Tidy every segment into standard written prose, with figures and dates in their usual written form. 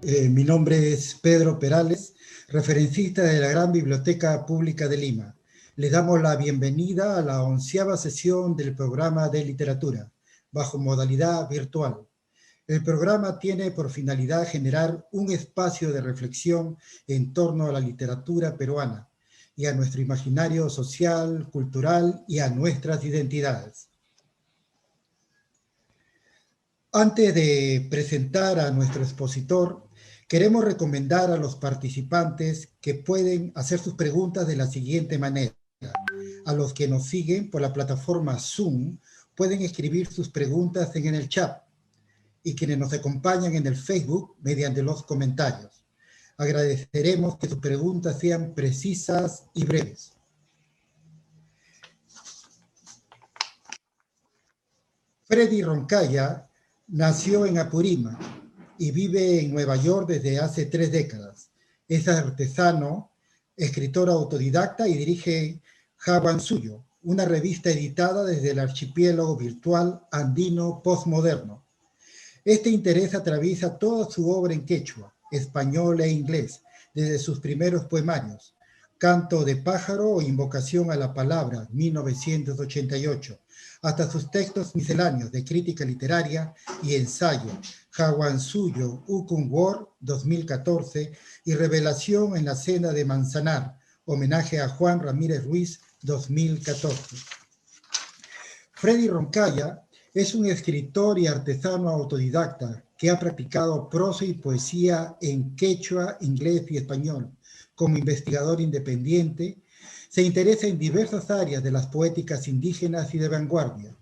Mi nombre es Pedro Perales, referencista de la Gran Biblioteca Pública de Lima. Le damos la bienvenida a la 11ª sesión del programa de literatura, bajo modalidad virtual. El programa tiene por finalidad generar un espacio de reflexión en torno a la literatura peruana y a nuestro imaginario social, cultural y a nuestras identidades. Antes de presentar a nuestro expositor, queremos recomendar a los participantes que pueden hacer sus preguntas de la siguiente manera. A los que nos siguen por la plataforma Zoom, pueden escribir sus preguntas en el chat y quienes nos acompañan en el Facebook mediante los comentarios. Agradeceremos que sus preguntas sean precisas y breves. Freddy Roncaya nació en Apurímac y vive en Nueva York desde hace 3 décadas. Es artesano, escritor autodidacta y dirige Jaban Suyo, una revista editada desde el archipiélago virtual andino postmoderno. Este interés atraviesa toda su obra en quechua, español e inglés, desde sus primeros poemarios, Canto de pájaro o Invocación a la palabra, 1988, hasta sus textos misceláneos de crítica literaria y ensayo, Jaguansuyo, Ukun War, 2014, y Revelación en la Cena de Manzanar, homenaje a Juan Ramírez Ruiz, 2014. Freddy Roncaya es un escritor y artesano autodidacta que ha practicado prosa y poesía en quechua, inglés y español. Como investigador independiente, se interesa en diversas áreas de las poéticas indígenas y de vanguardia.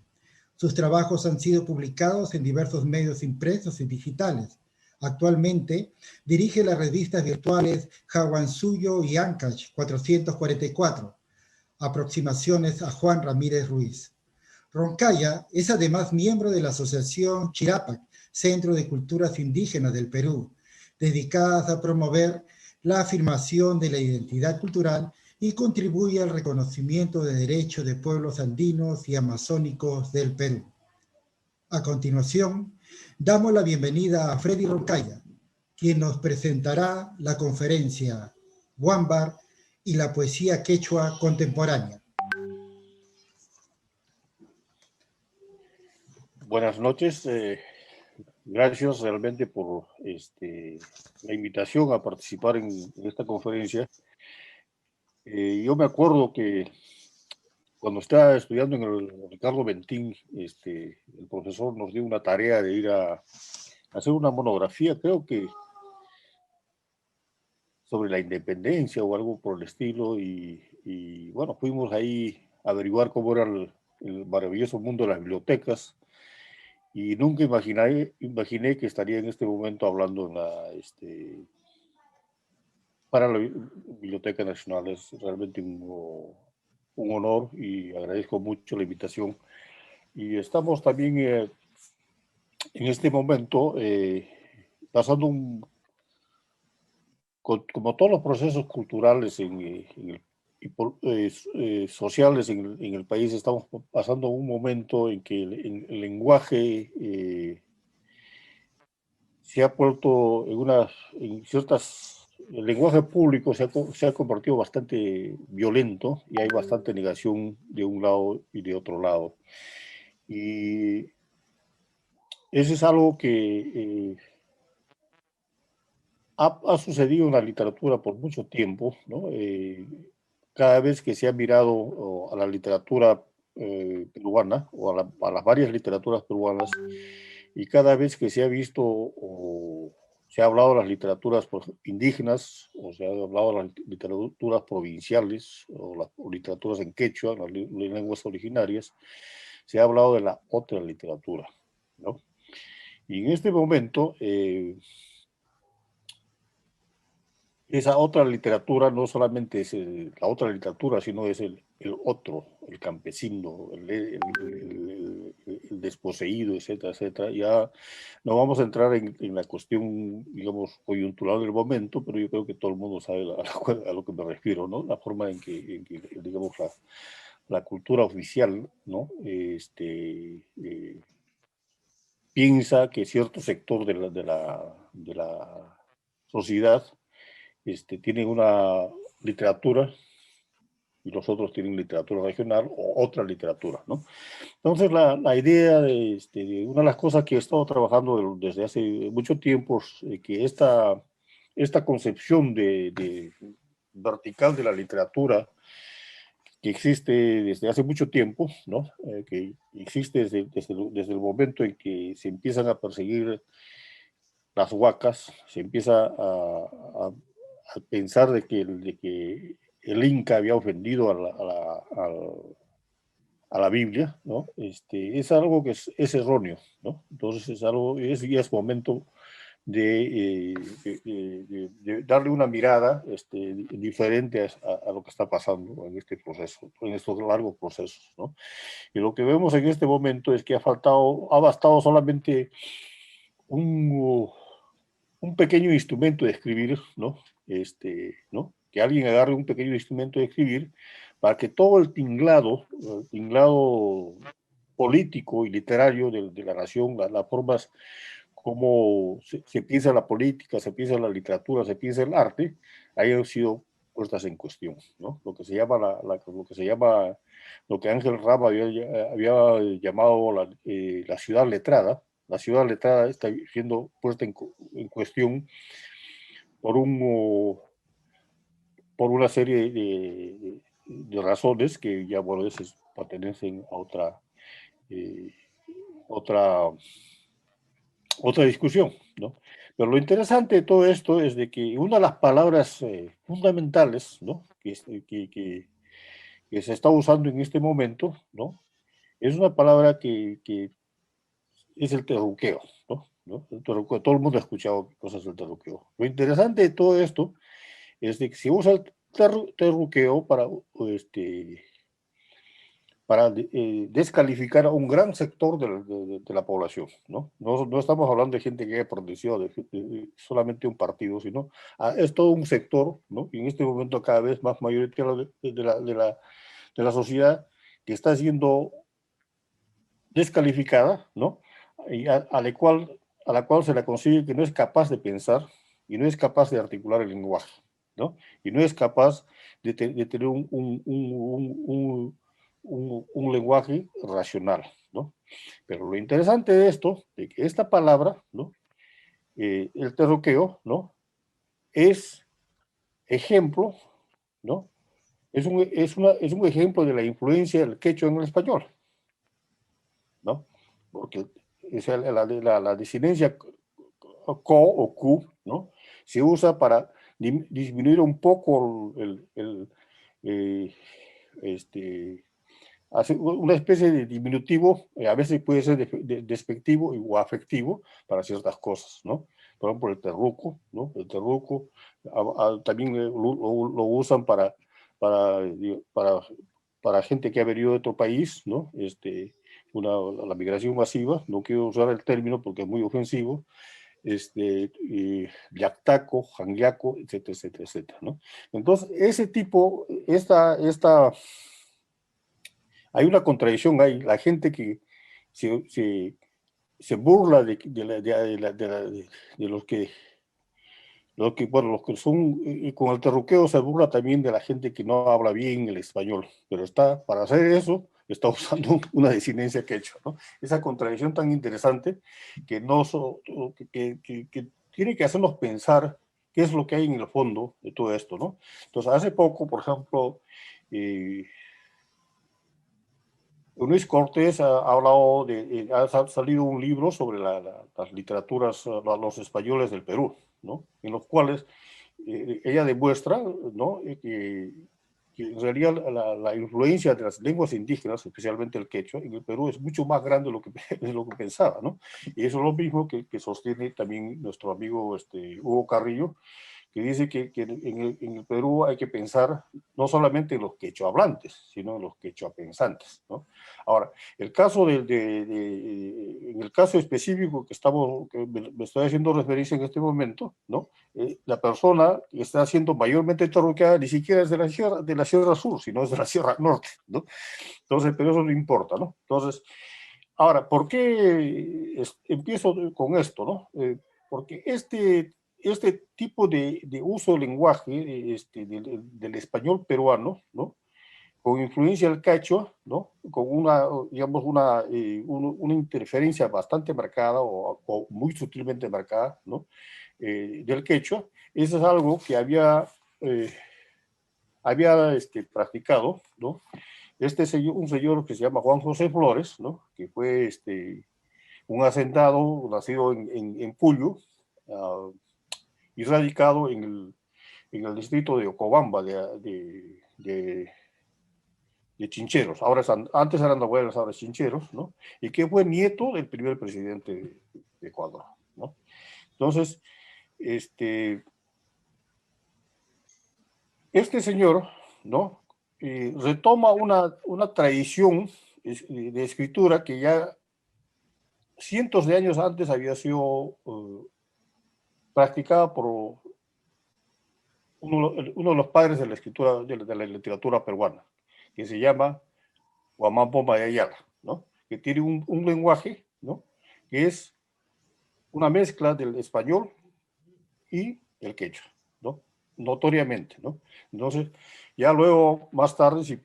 Sus trabajos han sido publicados en diversos medios impresos y digitales. Actualmente dirige las revistas virtuales Jaguansuyo y Ancash 444, aproximaciones a Juan Ramírez Ruiz. Roncaya es además miembro de la Asociación Chirapac, Centro de Culturas Indígenas del Perú, dedicadas a promover la afirmación de la identidad cultural y contribuye al reconocimiento de derechos de pueblos andinos y amazónicos del Perú. A continuación, damos la bienvenida a Freddy Roncaya, quien nos presentará la conferencia Huambar y la poesía quechua contemporánea. Buenas noches, gracias realmente por la invitación a participar en esta conferencia. Yo me acuerdo que cuando estaba estudiando en el Ricardo Bentín, el profesor nos dio una tarea de ir a hacer una monografía, creo que sobre la independencia o algo por el estilo, y bueno, fuimos ahí a averiguar cómo era el maravilloso mundo de las bibliotecas. Y nunca imaginé que estaría en este momento hablando para la Biblioteca Nacional. Es realmente un honor y agradezco mucho la invitación. Y estamos también en este momento pasando como todos los procesos culturales y sociales en el país, estamos pasando un momento en que el lenguaje se ha puesto en ciertas, el lenguaje público se ha convertido bastante violento y hay bastante negación de un lado y de otro lado. Y eso es algo que ha sucedido en la literatura por mucho tiempo, ¿no? Cada vez que se ha mirado a la literatura peruana o a las varias literaturas peruanas, y cada vez que se ha visto o se ha hablado de las literaturas indígenas, o se ha hablado de las literaturas provinciales o literaturas en quechua, las lenguas originarias, se ha hablado de la otra literatura, ¿no? Y en este momento esa otra literatura no solamente es la otra literatura, sino es el otro, el campesino, el desposeído, etcétera, etcétera. Ya no vamos a entrar en la cuestión, digamos, coyuntural del momento, pero yo creo que todo el mundo sabe a lo que me refiero, ¿no? La forma en que digamos, la cultura oficial, ¿no? Piensa que cierto sector de la sociedad tienen una literatura y los otros tienen literatura regional o otra literatura, ¿no? Entonces, la idea de una de las cosas que he estado trabajando desde hace mucho tiempo es que esta concepción de vertical de la literatura que existe desde hace mucho tiempo, ¿no? Que existe desde el momento en que se empiezan a perseguir las huacas, se empieza a pensar de que el Inca había ofendido a la Biblia, ¿no? Es algo que es erróneo, ¿no? Entonces ya es momento de darle una mirada diferente a lo que está pasando en este proceso, en estos largos procesos, ¿no? Y lo que vemos en este momento es que ha bastado solamente un, un pequeño instrumento de escribir, ¿no? ¿No? Que alguien agarre un pequeño instrumento de escribir para que todo el tinglado político y literario de la nación, las formas como se piensa la política, se piensa la literatura, se piensa el arte, hayan sido puestas en cuestión, ¿no? Lo que se llama lo que Ángel Rama había llamado la ciudad letrada. La ciudad letrada está siendo puesta en cuestión por por una serie de razones que ya, bueno, veces pertenecen a eh, otra otra discusión, ¿no? Pero lo interesante de todo esto es de que una de las palabras fundamentales, ¿no? Que se está usando en este momento, ¿no? Es una palabra que es el terruqueo, ¿no? ¿No? El terruqueo. Todo el mundo ha escuchado cosas del terruqueo. Lo interesante de todo esto es de que se usa el terruqueo para descalificar a un gran sector de la población, ¿no? No estamos hablando de gente que haya pertenecido de solamente un partido, sino es todo un sector, ¿no? Y en este momento cada vez más mayoritario de la sociedad que está siendo descalificada, ¿no? Y a la cual se le consigue que no es capaz de pensar y no es capaz de articular el lenguaje, ¿no? Y no es capaz de tener un lenguaje racional, ¿no? Pero lo interesante de esto, de que esta palabra, ¿no? El terroqueo, ¿no? Es ejemplo, ¿no? Es un ejemplo de la influencia del quechua en el español, ¿no? Porque la disidencia co o cu, ¿no? Se usa para disminuir un poco eh, este, hace una especie de diminutivo, a veces puede ser despectivo o afectivo para ciertas cosas, ¿no? Por ejemplo, el terruco, ¿no? El terruco también lo usan para, para, para gente que ha venido de otro país, ¿no? La migración masiva, no quiero usar el término porque es muy ofensivo, yactaco, jangiaco, etcétera, etcétera, etcétera, ¿no? Entonces, ese tipo, hay una contradicción, hay la gente que se burla de los que son, y con el terruqueo se burla también de la gente que no habla bien el español, pero para hacer eso, está usando una disidencia quechua, ¿no? Esa contradicción tan interesante que, no so, que tiene que hacernos pensar qué es lo que hay en el fondo de todo esto, ¿no? Entonces, hace poco, por ejemplo, Luis Cortés ha hablado ha salido un libro sobre las literaturas, los españoles del Perú, ¿no? En los cuales ella demuestra, ¿no? Que en realidad la influencia de las lenguas indígenas, especialmente el quechua, en el Perú es mucho más grande de lo que pensaba, ¿no? Y eso es lo mismo que sostiene también nuestro amigo Hugo Carrillo, que dice que en el Perú hay que pensar no solamente en los quechohablantes, sino en los quechoapensantes, ¿no? Ahora, en el caso específico que me estoy haciendo referencia en este momento, ¿no? La persona que está siendo mayormente terruqueada ni siquiera es de la Sierra Sur, sino es de la Sierra Norte, ¿no? Entonces, pero eso no importa, ¿no? Entonces, ahora, ¿por qué empiezo con esto, no? Porque este tipo de uso del lenguaje del español peruano, ¿no? Con influencia del quechua, ¿no? Con una, digamos, una interferencia bastante marcada o muy sutilmente marcada, ¿no? Del quechua. Eso es algo que había practicado, ¿no? Un señor que se llama Juan José Flores, ¿no? Que fue un hacendado nacido en Puyo, uh, y radicado en el distrito de Ocobamba de Chincheros. Antes eran abuelos, ahora Chincheros, ¿no? Y que fue nieto del primer presidente de Ecuador, ¿no? Entonces, este señor, ¿no? Retoma una tradición de escritura que ya cientos de años antes había sido practicada por uno de los padres de la escritura, de la literatura peruana, que se llama Guamán Pomba de Ayala, ¿no? Que tiene un lenguaje, ¿no? Que es una mezcla del español y el quechua, ¿no? Notoriamente, ¿no? Entonces, ya luego, más tarde, si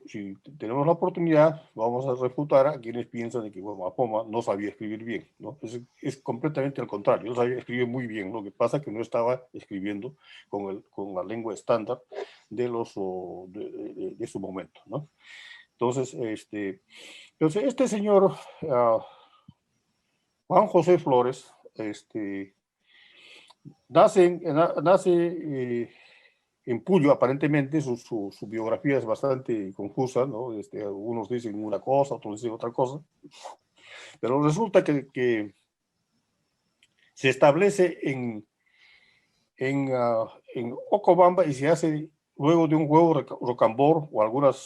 tenemos la oportunidad, vamos a refutar a quienes piensan de que Guamán Pomba no sabía escribir bien, ¿no? Es completamente al contrario, él sabía escribir muy bien, lo que pasa es que no estaba escribiendo con la lengua estándar de su momento, ¿no? Entonces, este señor Juan José Flores nace en Puyo, aparentemente su biografía es bastante confusa, ¿no? Algunos dicen una cosa, otros dicen otra cosa, pero resulta que se establece en Ocobamba y se hace luego de un juego rocambor o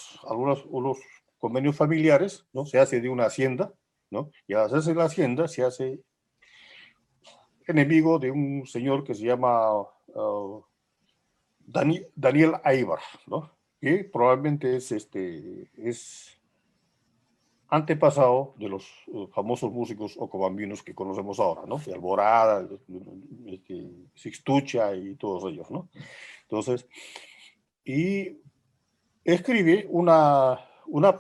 unos convenios familiares, ¿no? Se hace de una hacienda, ¿no? Y al hacerse la hacienda se hace enemigo de un señor que se llama Daniel Aybar, ¿no? Que probablemente es antepasado de los famosos músicos ocobambinos que conocemos ahora, ¿no? De Alborada, Sixtucha y todos ellos, ¿no? Entonces, y escribe una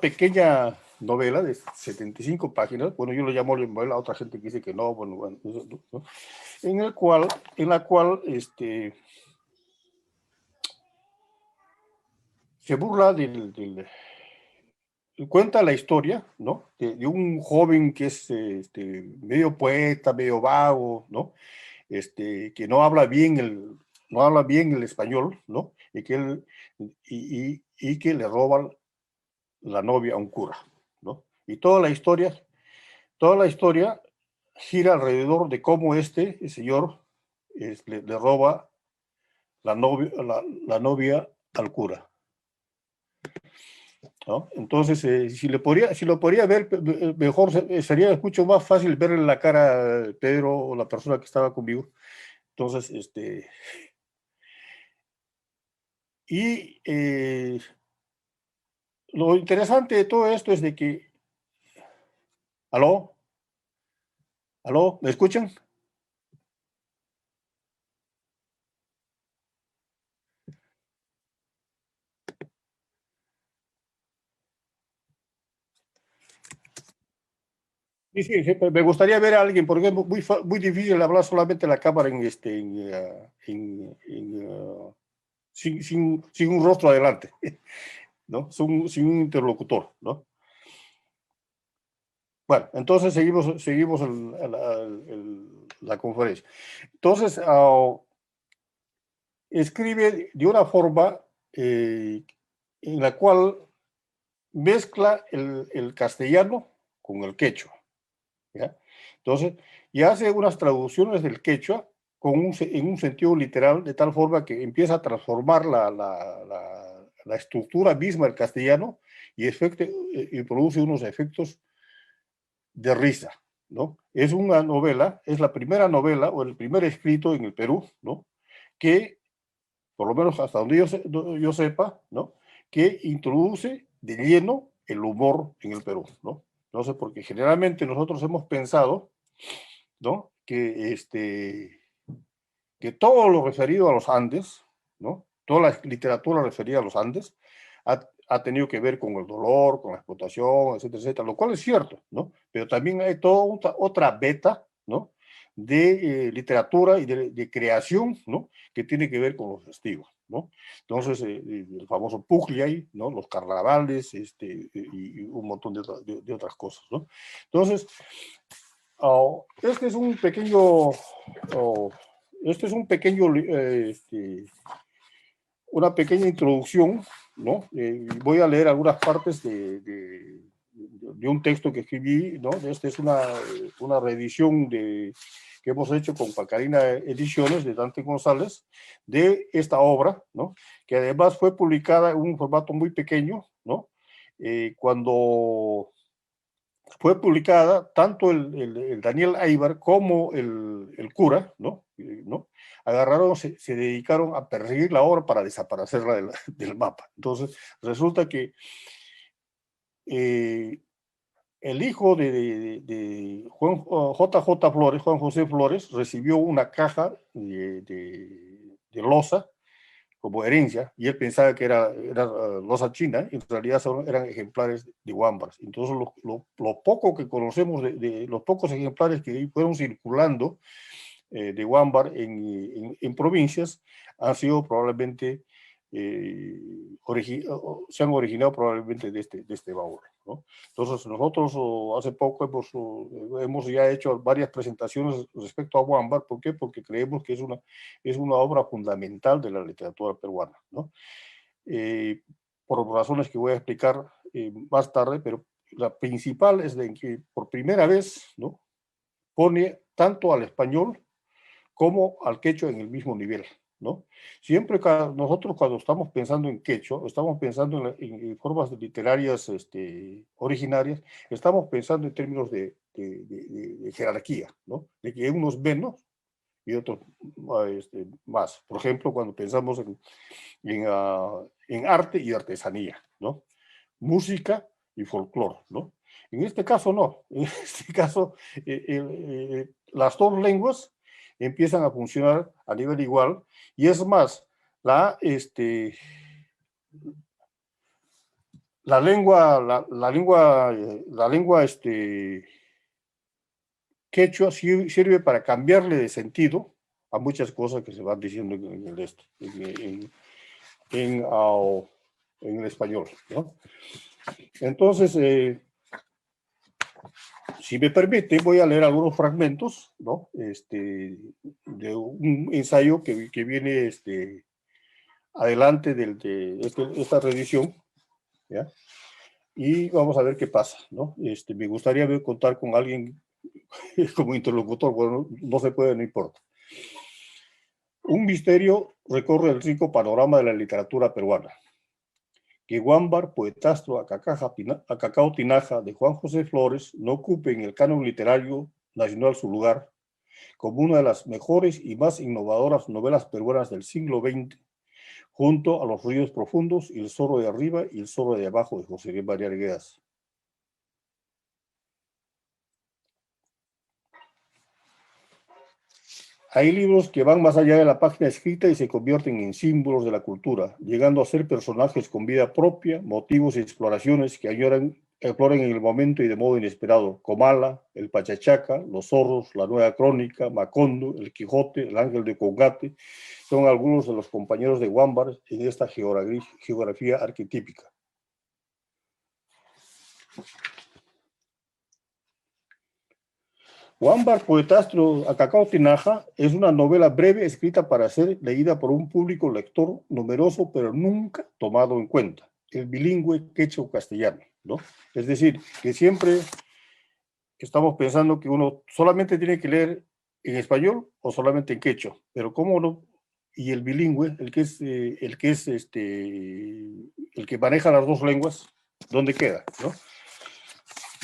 pequeña novela de 75 páginas, bueno, yo lo llamo novela, otra gente que dice que no, bueno, ¿no? en la cual se burla cuenta la historia, ¿no? De un joven que es medio poeta, medio vago, ¿no? Que no habla bien el español, ¿no? Y que le roban la novia a un cura, ¿no? Y toda la historia gira alrededor de cómo el señor le roba la novia al cura, ¿no? Entonces, si lo podría ver, mejor sería mucho más fácil verle la cara a Pedro o la persona que estaba conmigo. Entonces, y lo interesante de todo esto es de que, ¿aló? ¿Aló? ¿Me escuchan? Sí, sí, sí, me gustaría ver a alguien, porque es muy difícil hablar solamente en la cámara sin un rostro adelante, ¿no? Sin un interlocutor, ¿no? Bueno, entonces seguimos la conferencia. Entonces, escribe de una forma en la cual mezcla el castellano con el quechua, ¿ya? Entonces, y hace unas traducciones del quechua en un sentido literal, de tal forma que empieza a transformar la estructura misma del castellano y produce unos efectos de risa, ¿no? Es una novela, es la primera novela o el primer escrito en el Perú, ¿no? Que, por lo menos hasta donde yo sepa, ¿no? Que introduce de lleno el humor en el Perú, ¿no? No sé, porque generalmente nosotros hemos pensado, ¿no? Que que todo lo referido a los Andes, ¿no? Toda la literatura referida a los Andes ha tenido que ver con el dolor, con la explotación, etcétera, etcétera, lo cual es cierto, ¿no? Pero también hay toda otra beta, ¿no? De literatura y de creación, ¿no? Que tiene que ver con los festivos, ¿no? Entonces, el famoso Pugliai, ¿no? Los carnavales, y un montón de otras cosas, ¿no? Entonces, este es un pequeño, una pequeña introducción, ¿no? Voy a leer algunas partes de un texto que escribí, ¿no? Esta es una reedición que hemos hecho con Pacarina Ediciones de Dante González de esta obra, ¿no? Que además fue publicada en un formato muy pequeño, ¿no? Cuando fue publicada, tanto el Daniel Aybar como el cura, ¿no? Agarraron, se dedicaron a perseguir la obra para desaparecerla del mapa. Entonces, resulta que el hijo de Juan J.J. Flores, Juan José Flores, recibió una caja de loza como herencia, y él pensaba que era loza china, y en realidad eran ejemplares de Huámbar. Entonces, lo poco que conocemos de los pocos ejemplares que fueron circulando de Huámbar en provincias han sido probablemente, se han originado probablemente de este baúl, ¿no? Entonces, nosotros hace poco hemos ya hecho varias presentaciones respecto a Huámbar. ¿Por qué? Porque creemos que es una obra fundamental de la literatura peruana, ¿no? Por razones que voy a explicar más tarde, pero la principal es de que por primera vez, ¿no? Pone tanto al español como al quechua en el mismo nivel, ¿no? Siempre nosotros cuando estamos pensando en quechua, estamos pensando en formas literarias originarias, estamos pensando en términos de jerarquía, ¿no? De que hay unos menos y otros más. Por ejemplo, cuando pensamos en arte y artesanía, ¿no? Música y folclore, ¿no? En este caso no. En este caso, las dos lenguas empiezan a funcionar a nivel igual, y es más, la lengua quechua sirve para cambiarle de sentido a muchas cosas que se van diciendo en el español, ¿no? Entonces, si me permite, voy a leer algunos fragmentos, ¿no? De un ensayo que viene adelante de esta reedición, ¿ya? Y vamos a ver qué pasa, ¿no? Me gustaría contar con alguien como interlocutor. Bueno, no se puede, no importa. Un misterio recorre el rico panorama de la literatura peruana. Que Huámbar, Poetastro, Acacao Tinaja, de Juan José Flores, no ocupe en el canon literario nacional su lugar como una de las mejores y más innovadoras novelas peruanas del siglo XX, junto a Los ríos profundos y El zorro de arriba y El zorro de abajo de José María Arguedas. Hay libros que van más allá de la página escrita y se convierten en símbolos de la cultura, llegando a ser personajes con vida propia, motivos y exploraciones que exploran en el momento y de modo inesperado. Comala, el Pachachaca, Los zorros, La nueva crónica, Macondo, El Quijote, El ángel de Congate, son algunos de los compañeros de Huámbar en esta geografía arquetípica. Huámbar, Poetastro, Acacao Tinaja es una novela breve escrita para ser leída por un público lector numeroso, pero nunca tomado en cuenta, el bilingüe quechua-castellano, ¿no? Es decir, que siempre estamos pensando que uno solamente tiene que leer en español o solamente en quechua, pero cómo no, y el bilingüe, el que maneja las dos lenguas, ¿dónde queda, no?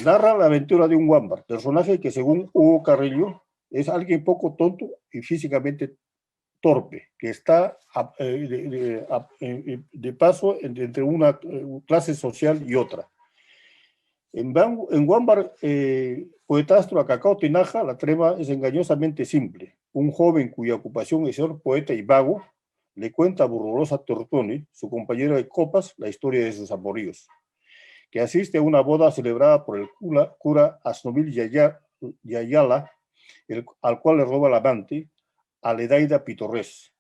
Narra la aventura de un Huámbar, personaje que según Hugo Carrillo es alguien poco tonto y físicamente torpe, que está de paso entre una clase social y otra. En Huámbar, Poetastro, Acacao Tinaja, la trama es engañosamente simple. un joven cuya ocupación es ser poeta y vago, le cuenta a Burrolosa Tortoni, su compañera de copas, la historia de sus amoríos, que asiste a una boda celebrada por el cura Asnobil Yayala, al cual le roba el amante, Aledaida Pitorres,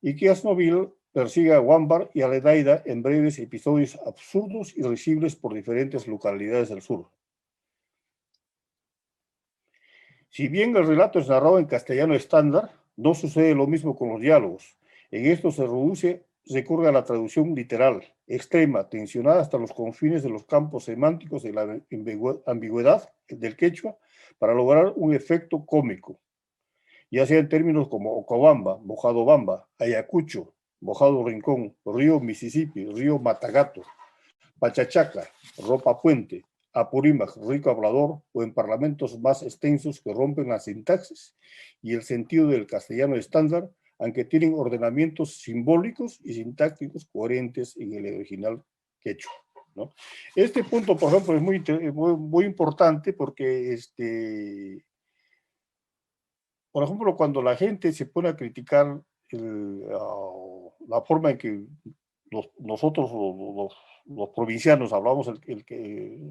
y que Asnobil persigue a Wambar y Aledaida en breves episodios absurdos y risibles por diferentes localidades del sur. Si bien el relato es narrado en castellano estándar, no sucede lo mismo con los diálogos. En esto se recurre a la traducción literal, extrema, tensionada hasta los confines de los campos semánticos de la ambigüedad del quechua para lograr un efecto cómico, ya sea en términos como Ocobamba, Mojado Bamba, Ayacucho, Mojado Rincón, Río Mississippi, Río Matagato, Pachachaca, Ropa Puente, Apurímac, rico hablador, o en parlamentos más extensos que rompen la sintaxis y el sentido del castellano estándar, aunque tienen ordenamientos simbólicos y sintácticos coherentes en el original quechua, ¿no? Este punto, por ejemplo, es muy importante porque, por ejemplo, cuando la gente se pone a criticar la forma en que nosotros, los provincianos, hablamos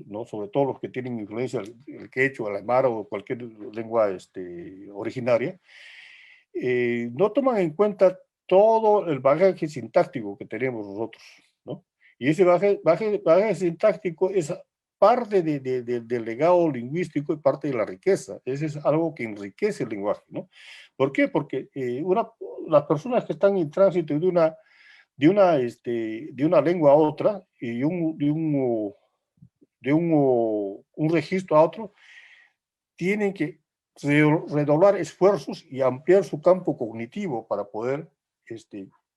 ¿no? Sobre todo los que tienen influencia, el quechua, el aymara o cualquier lengua originaria, no toman en cuenta todo el bagaje sintáctico que tenemos nosotros, ¿no? Y ese bagaje sintáctico es parte del legado lingüístico y parte de la riqueza. Ese es algo que enriquece el lenguaje, ¿no? ¿Por qué? Porque las personas que están en tránsito de una lengua a otra y un registro a otro, tienen que redoblar esfuerzos y ampliar su campo cognitivo para poder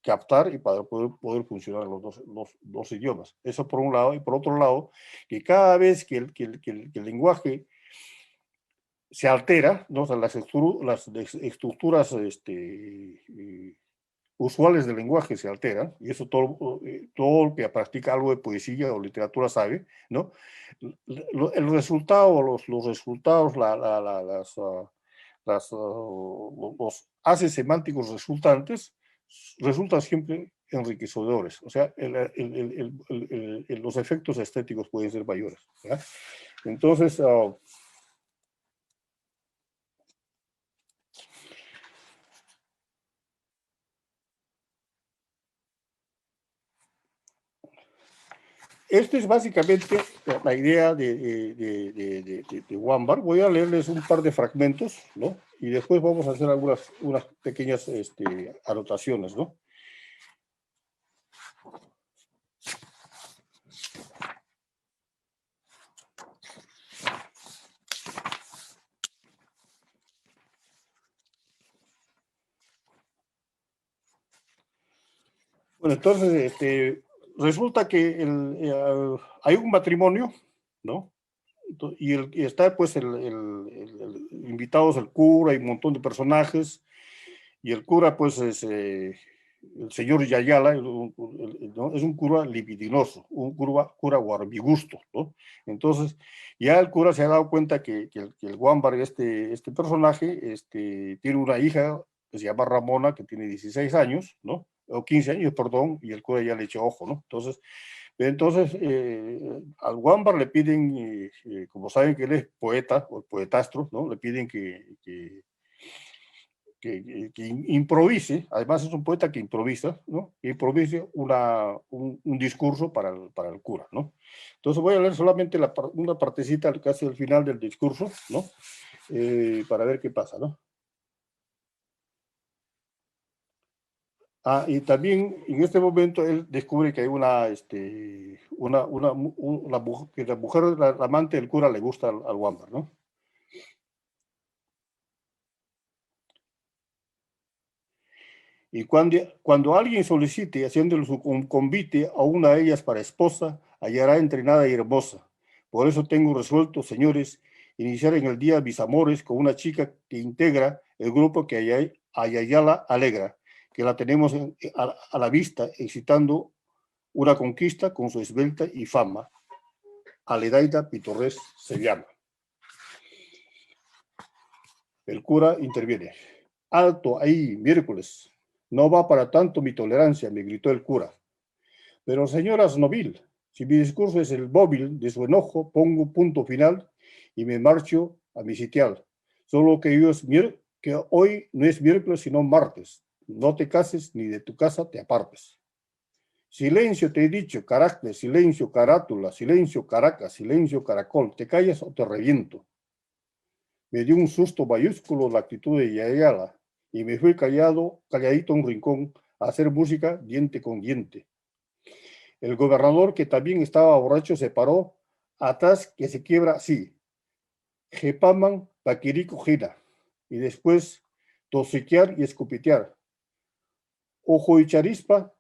captar y para poder funcionar los dos idiomas. Eso por un lado. Y por otro lado, que cada vez que el lenguaje se altera, ¿no? O sea, las estructuras usuales del lenguaje se alteran, y eso todo el que practica algo de poesía o literatura sabe, ¿no? El resultado, los resultados, los haces semánticos resultantes resultan siempre enriquecedores, o sea, los efectos estéticos pueden ser mayores, ¿ya? Entonces, esto es básicamente la idea de Wambar. Voy a leerles un par de fragmentos, ¿no? Y después vamos a hacer unas pequeñas anotaciones, ¿no? Bueno, entonces, resulta que hay un matrimonio, ¿no? Y está, pues, invitados el cura y un montón de personajes, y el cura, pues, es el señor Yayala, ¿no? Es un cura libidinoso, un cura guarbigusto, ¿no? Entonces, ya el cura se ha dado cuenta que el Guámbar, este personaje, tiene una hija que se llama Ramona, que tiene 16 años, ¿no? O 15 años, perdón, y el cura ya le echó ojo, ¿no? Entonces, al Guámbar le piden, como saben que él es poeta, o poetastro, ¿no? Le piden que improvise, además es un poeta que improvisa, ¿no? Que improvise un discurso para el cura, ¿no? Entonces voy a leer solamente una partecita casi al final del discurso, ¿no? Para ver qué pasa, ¿no? Y también en este momento él descubre que hay que la mujer, la amante del cura le gusta al Wambar, ¿no? Y cuando alguien solicite, haciéndole su convite a una de ellas para esposa, hallará entrenada y hermosa. Por eso tengo resuelto, señores, iniciar en el día mis amores con una chica que integra el grupo que Ayayala alegra, que la tenemos a la vista, excitando una conquista con su esbelta y fama. Aledaida Pitorres se llama. El cura interviene. Alto ahí, miércoles. No va para tanto mi tolerancia, me gritó el cura. Pero señora Snobil, si mi discurso es el móvil de su enojo, pongo punto final y me marcho a mi sitial. Solo que, que hoy no es miércoles, sino martes. No te cases ni de tu casa te apartes. Silencio, te he dicho, carácter, silencio, carátula, silencio, Caracas, silencio, caracol. ¿Te callas o te reviento? Me dio un susto mayúsculo la actitud de Yayala y me fui calladito a un rincón a hacer música diente con diente. El gobernador, que también estaba borracho, se paró atrás que se quiebra así. Jepaman, paquirico, gira. Y después tosiquear y escupitear. Ojo y charispa,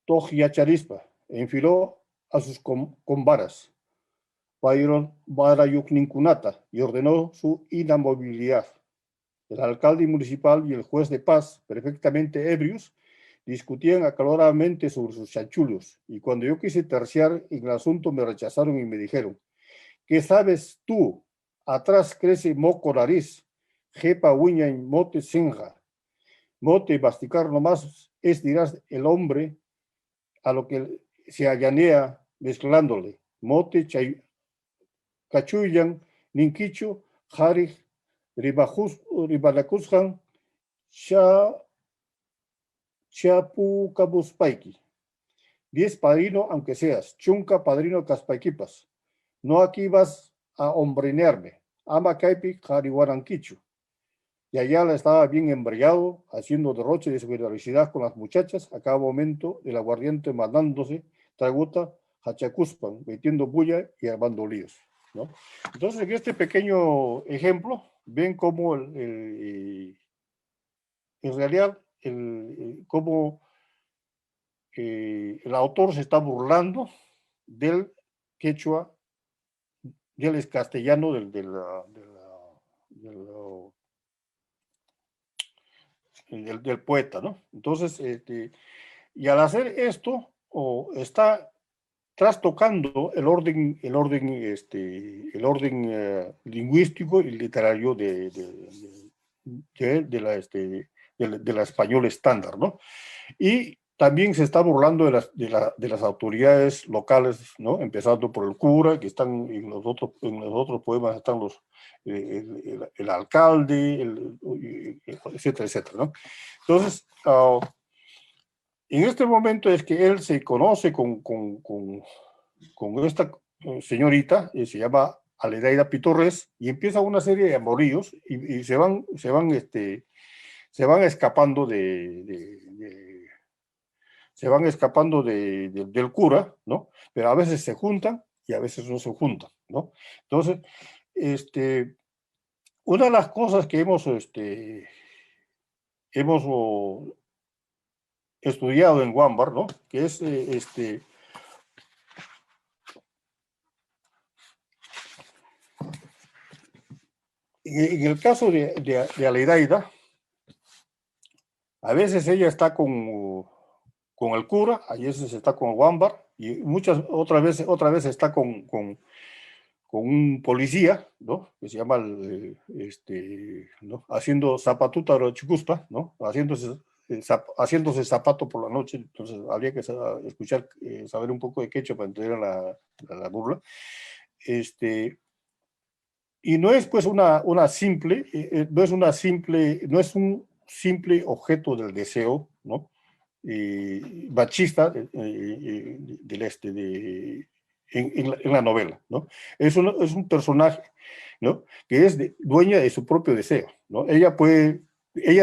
tojia charispa. Enfiló a sus combaras. Barayukninkunata y ordenó su inamovilidad. El alcalde municipal y el juez de paz, perfectamente ebrios, discutían acaloradamente sobre sus chanchullos, y cuando yo quise terciar en el asunto me rechazaron y me dijeron: ¿qué sabes tú? Atrás crece moco nariz, jepa uña en mote senja. Mote masticar nomás es, dirás, el hombre a lo que se allanea mezclándole. Mote cachuyan, ninquicho, jarij, ribalacuzjan, chapu cabuspaiki. 10 padrino, aunque seas, chunca padrino caspaiquipas. No aquí vas a hombrenearme. Ama caipi jarihuaranquichu. Y allá la estaba bien embriagado, haciendo derroche de solidaridad con las muchachas, a cada momento el aguardiente mandándose traguta, hachacuspan, metiendo bulla y armando líos, ¿no? Entonces, en este pequeño ejemplo, ven cómo en realidad cómo el autor se está burlando del quechua, del castellano, del poeta, ¿no? Entonces, y al hacer esto, está trastocando el orden lingüístico y literario de la español estándar, ¿no? Y también se está burlando de las autoridades locales, ¿no? Empezando por el cura, que están en los otros poemas están el alcalde, etcétera, etcétera, ¿no? Entonces, en este momento es que él se conoce con esta señorita, se llama Aledaida Pitorres, y empieza una serie de amoríos y se van escapando del cura, ¿no? Pero a veces se juntan y a veces no se juntan, ¿no? Entonces, una de las cosas que hemos estudiado en Wambar, ¿no? Que es en el caso de Aledaida, a veces ella está con el cura, a veces está con Wambar, y otras veces está con un policía, ¿no? Que se llama, ¿no? Haciendo zapatuta chicuspa, ¿no? Haciéndose zapato por la noche. Entonces habría que escuchar, saber un poco de quechua para entender la burla. Y no es pues no es un simple objeto del deseo, ¿no? Machista en la novela, ¿no? Es un personaje, ¿no? Que es dueña de su propio deseo, ¿no? Ella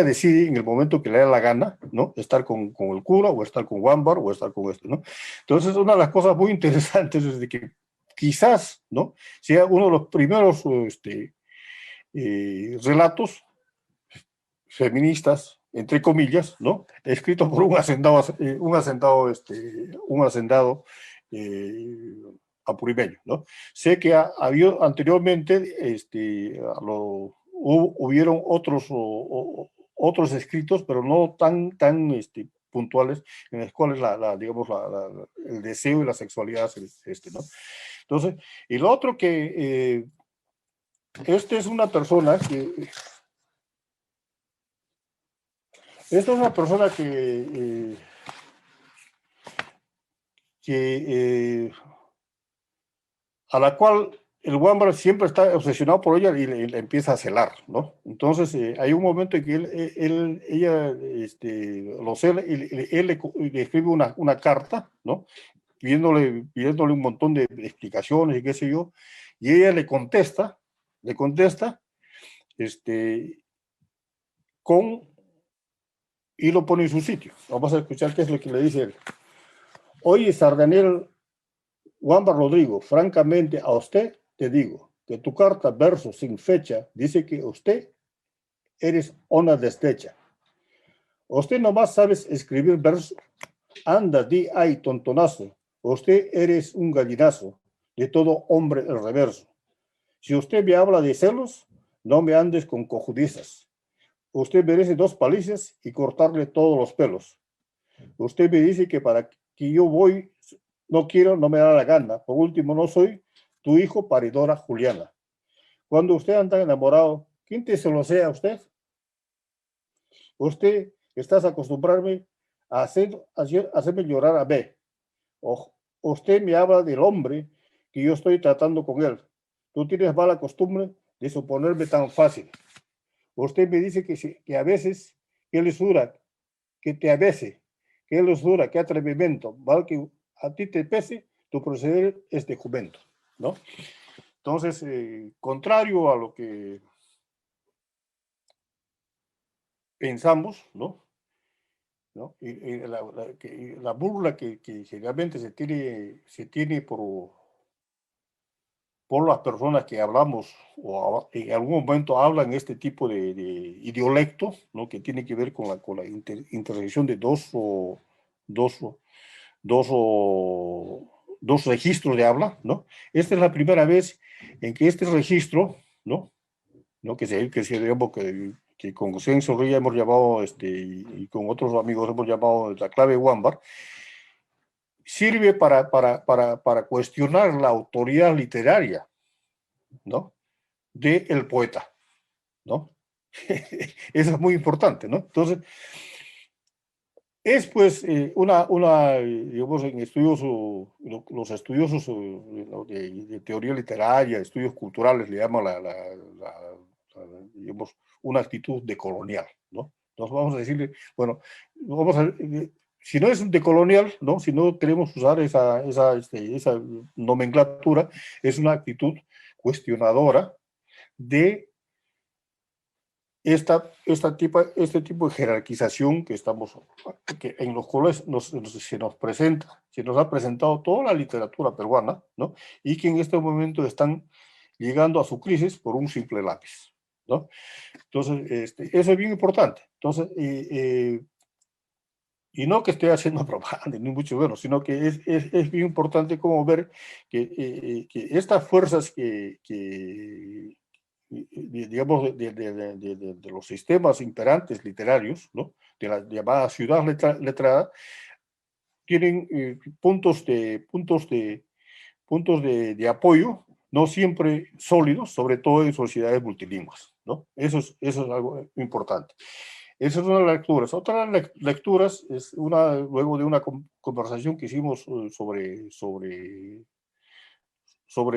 decide en el momento que le da la gana, ¿no? Estar con el cura, o estar con Wambar, o estar con esto, ¿no? Entonces, una de las cosas muy interesantes es de que quizás, ¿no? Sea uno de los primeros relatos feministas, entre comillas, ¿no? Escrito por un hacendado apurimeño, ¿no? Sé que había anteriormente, hubieron otros escritos, pero no tan puntuales, en los cuales digamos, el deseo y la sexualidad ¿no? Entonces, y lo otro que es una persona que Esta es una persona a la cual el Wambra siempre está obsesionado por ella y le empieza a celar, ¿no? Entonces, hay un momento en que ella lo cela y él le escribe una carta, ¿no? Pidiéndole un montón de explicaciones y qué sé yo, y ella le contesta, con, y lo pone en su sitio. Vamos a escuchar qué es lo que le dice él. Oye, Sardaniel Wamba Rodrigo, francamente a usted te digo que tu carta verso sin fecha dice que usted eres una desdecha. Usted nomás sabes escribir verso. Anda, di ay, tontonazo. Usted eres un gallinazo, de todo hombre el reverso. Si usted me habla de celos, no me andes con cojudizas. Usted merece 2 palizas y cortarle todos los pelos. Usted me dice que para que yo voy, no quiero, no me da la gana. Por último, no soy tu hijo paridora Juliana. Cuando usted anda enamorado, ¿quién te se lo sea a usted? Usted estás acostumbrarme a hacerme llorar a B. O, usted me habla del hombre que yo estoy tratando con él. Tú tienes mala costumbre de suponerme tan fácil. Usted me dice que a veces, que lisura, que te avese, que lisura, que atrevimiento, ¿vale? Que a ti te pese, tu proceder es de jumento, ¿no? Entonces, contrario a lo que pensamos, ¿no? ¿No? Y la burla que generalmente se tiene por las personas que hablamos o en algún momento hablan este tipo de idiolecto, ¿no? Que tiene que ver con la intersección de dos, dos, dos registros de habla, ¿no? Esta es la primera vez en que este registro, ¿no? ¿No? Digamos, que con José Zorrilla hemos llamado, y con otros amigos hemos llamado la clave Wambar, sirve para cuestionar la autoridad literaria, ¿no? Del poeta, ¿no? Eso es muy importante, ¿no? Entonces, es pues digamos, en estudiosos, los estudiosos de teoría literaria, estudios culturales, le llaman digamos, una actitud decolonial, ¿no? Entonces vamos a decirle, bueno, vamos a, si no es decolonial, ¿no? Si no queremos usar esa nomenclatura, es una actitud cuestionadora de este tipo de jerarquización que en los cuales se nos ha presentado toda la literatura peruana, ¿no? Y que en este momento están llegando a su crisis por un simple lápiz, ¿no? Entonces, eso es bien importante. Entonces, y no que esté haciendo propaganda, ni mucho menos, sino que es bien importante como ver que estas fuerzas digamos, de los sistemas imperantes literarios, ¿no? De la llamada ciudad letrada, tienen puntos de apoyo, no siempre sólidos, sobre todo en sociedades multilingües, ¿no? Eso es algo importante. Esa es una de las lecturas. Otra de las lecturas es luego de una conversación que hicimos sobre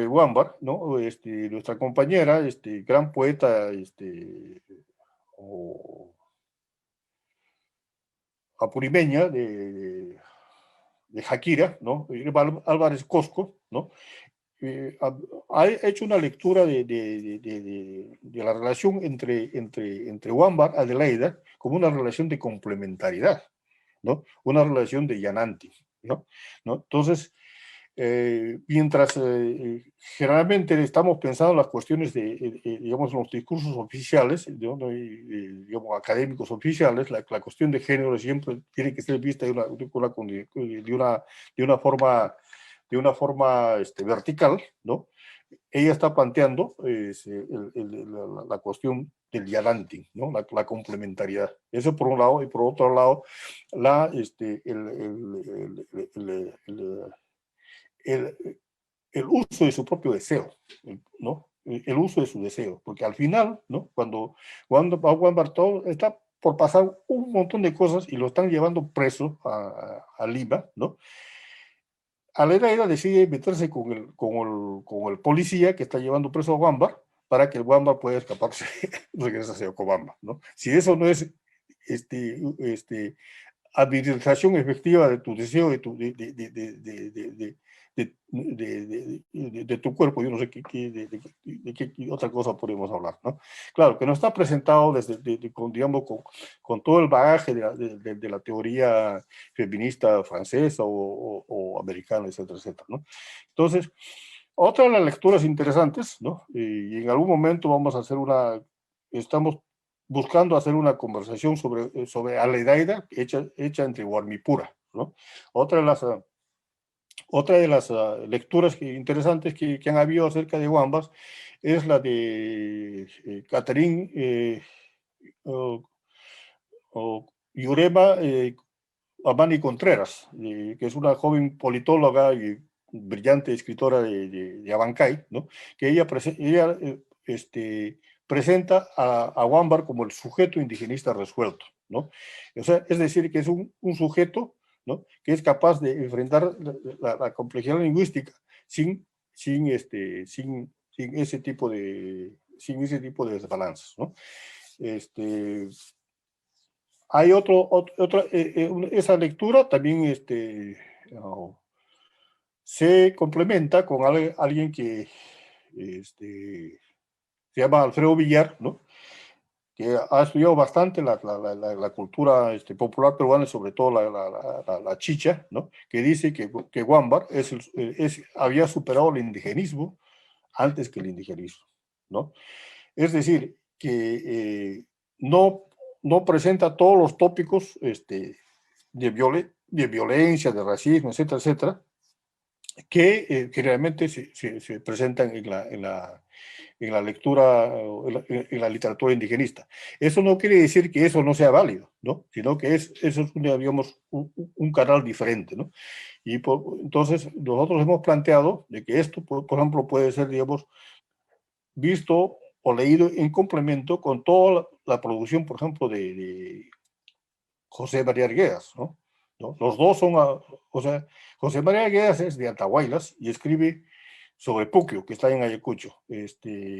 Wambar, ¿no? Nuestra compañera, gran poeta, o apurimeña de Jaquira, ¿no? Álvarez Cosco, ¿no? Ha hecho una lectura de la relación entre Wambar y Adelaida como una relación de complementariedad, ¿no? Una relación de Yananti, ¿no? Entonces, mientras generalmente estamos pensando en las cuestiones digamos, los discursos oficiales, digamos, académicos oficiales, la cuestión de género siempre tiene que ser vista de una forma, vertical, ¿no? Ella está planteando la cuestión del yalanting, ¿no? La complementariedad. Eso por un lado, y por otro lado, el, el uso de su propio deseo, ¿no? El uso de su deseo, porque al final, ¿no? Cuando Juan Bartol está por pasar un montón de cosas y lo están llevando preso a Lima, ¿no? Aledaida decide meterse con el policía que está llevando preso a Wambar para que el Wambar pueda escaparse, regresarse a Cobamba, ¿no? Si eso no es administración efectiva de tu deseo, de tu cuerpo, yo no sé qué otra cosa podemos hablar, ¿no? Claro, que no está presentado digamos, con todo el bagaje de la teoría feminista francesa o americana, etcétera, etcétera, ¿no? Entonces, otra de las lecturas interesantes, ¿no? Y en algún momento vamos a hacer estamos buscando hacer una conversación sobre Aledaida hecha entre Guarmipura, ¿no? Otra de las lecturas interesantes que han habido acerca de Wambas es la de Catherine Yurema Amani Contreras, que es una joven politóloga y brillante escritora de Abancay, ¿no? Que ella presenta a Wambar como el sujeto indigenista resuelto, ¿no? O sea, es decir, que es un sujeto, ¿no? Que es capaz de enfrentar la complejidad lingüística sin ese tipo de desbalances, ¿no? Hay esa lectura también se complementa con alguien que se llama Alfredo Villar, ¿no? Que ha estudiado bastante la cultura popular peruana, sobre todo la chicha, ¿no? Que dice que Wambar había superado el indigenismo antes que el indigenismo, ¿no? Es decir, que no presenta todos los tópicos de violencia, de racismo, etcétera, etcétera, que realmente se presentan en la lectura, en la literatura indigenista. Eso no quiere decir que eso no sea válido, ¿no? Sino que eso es, digamos, un canal diferente, ¿no? Y entonces nosotros hemos planteado de que esto, por ejemplo, puede ser, digamos, visto o leído en complemento con toda la producción, por ejemplo, de José María Arguedas, ¿no? Los dos son, o sea, José María Arguedas es de Andahuaylas y escribe sobre Puquio, que está en Ayacucho.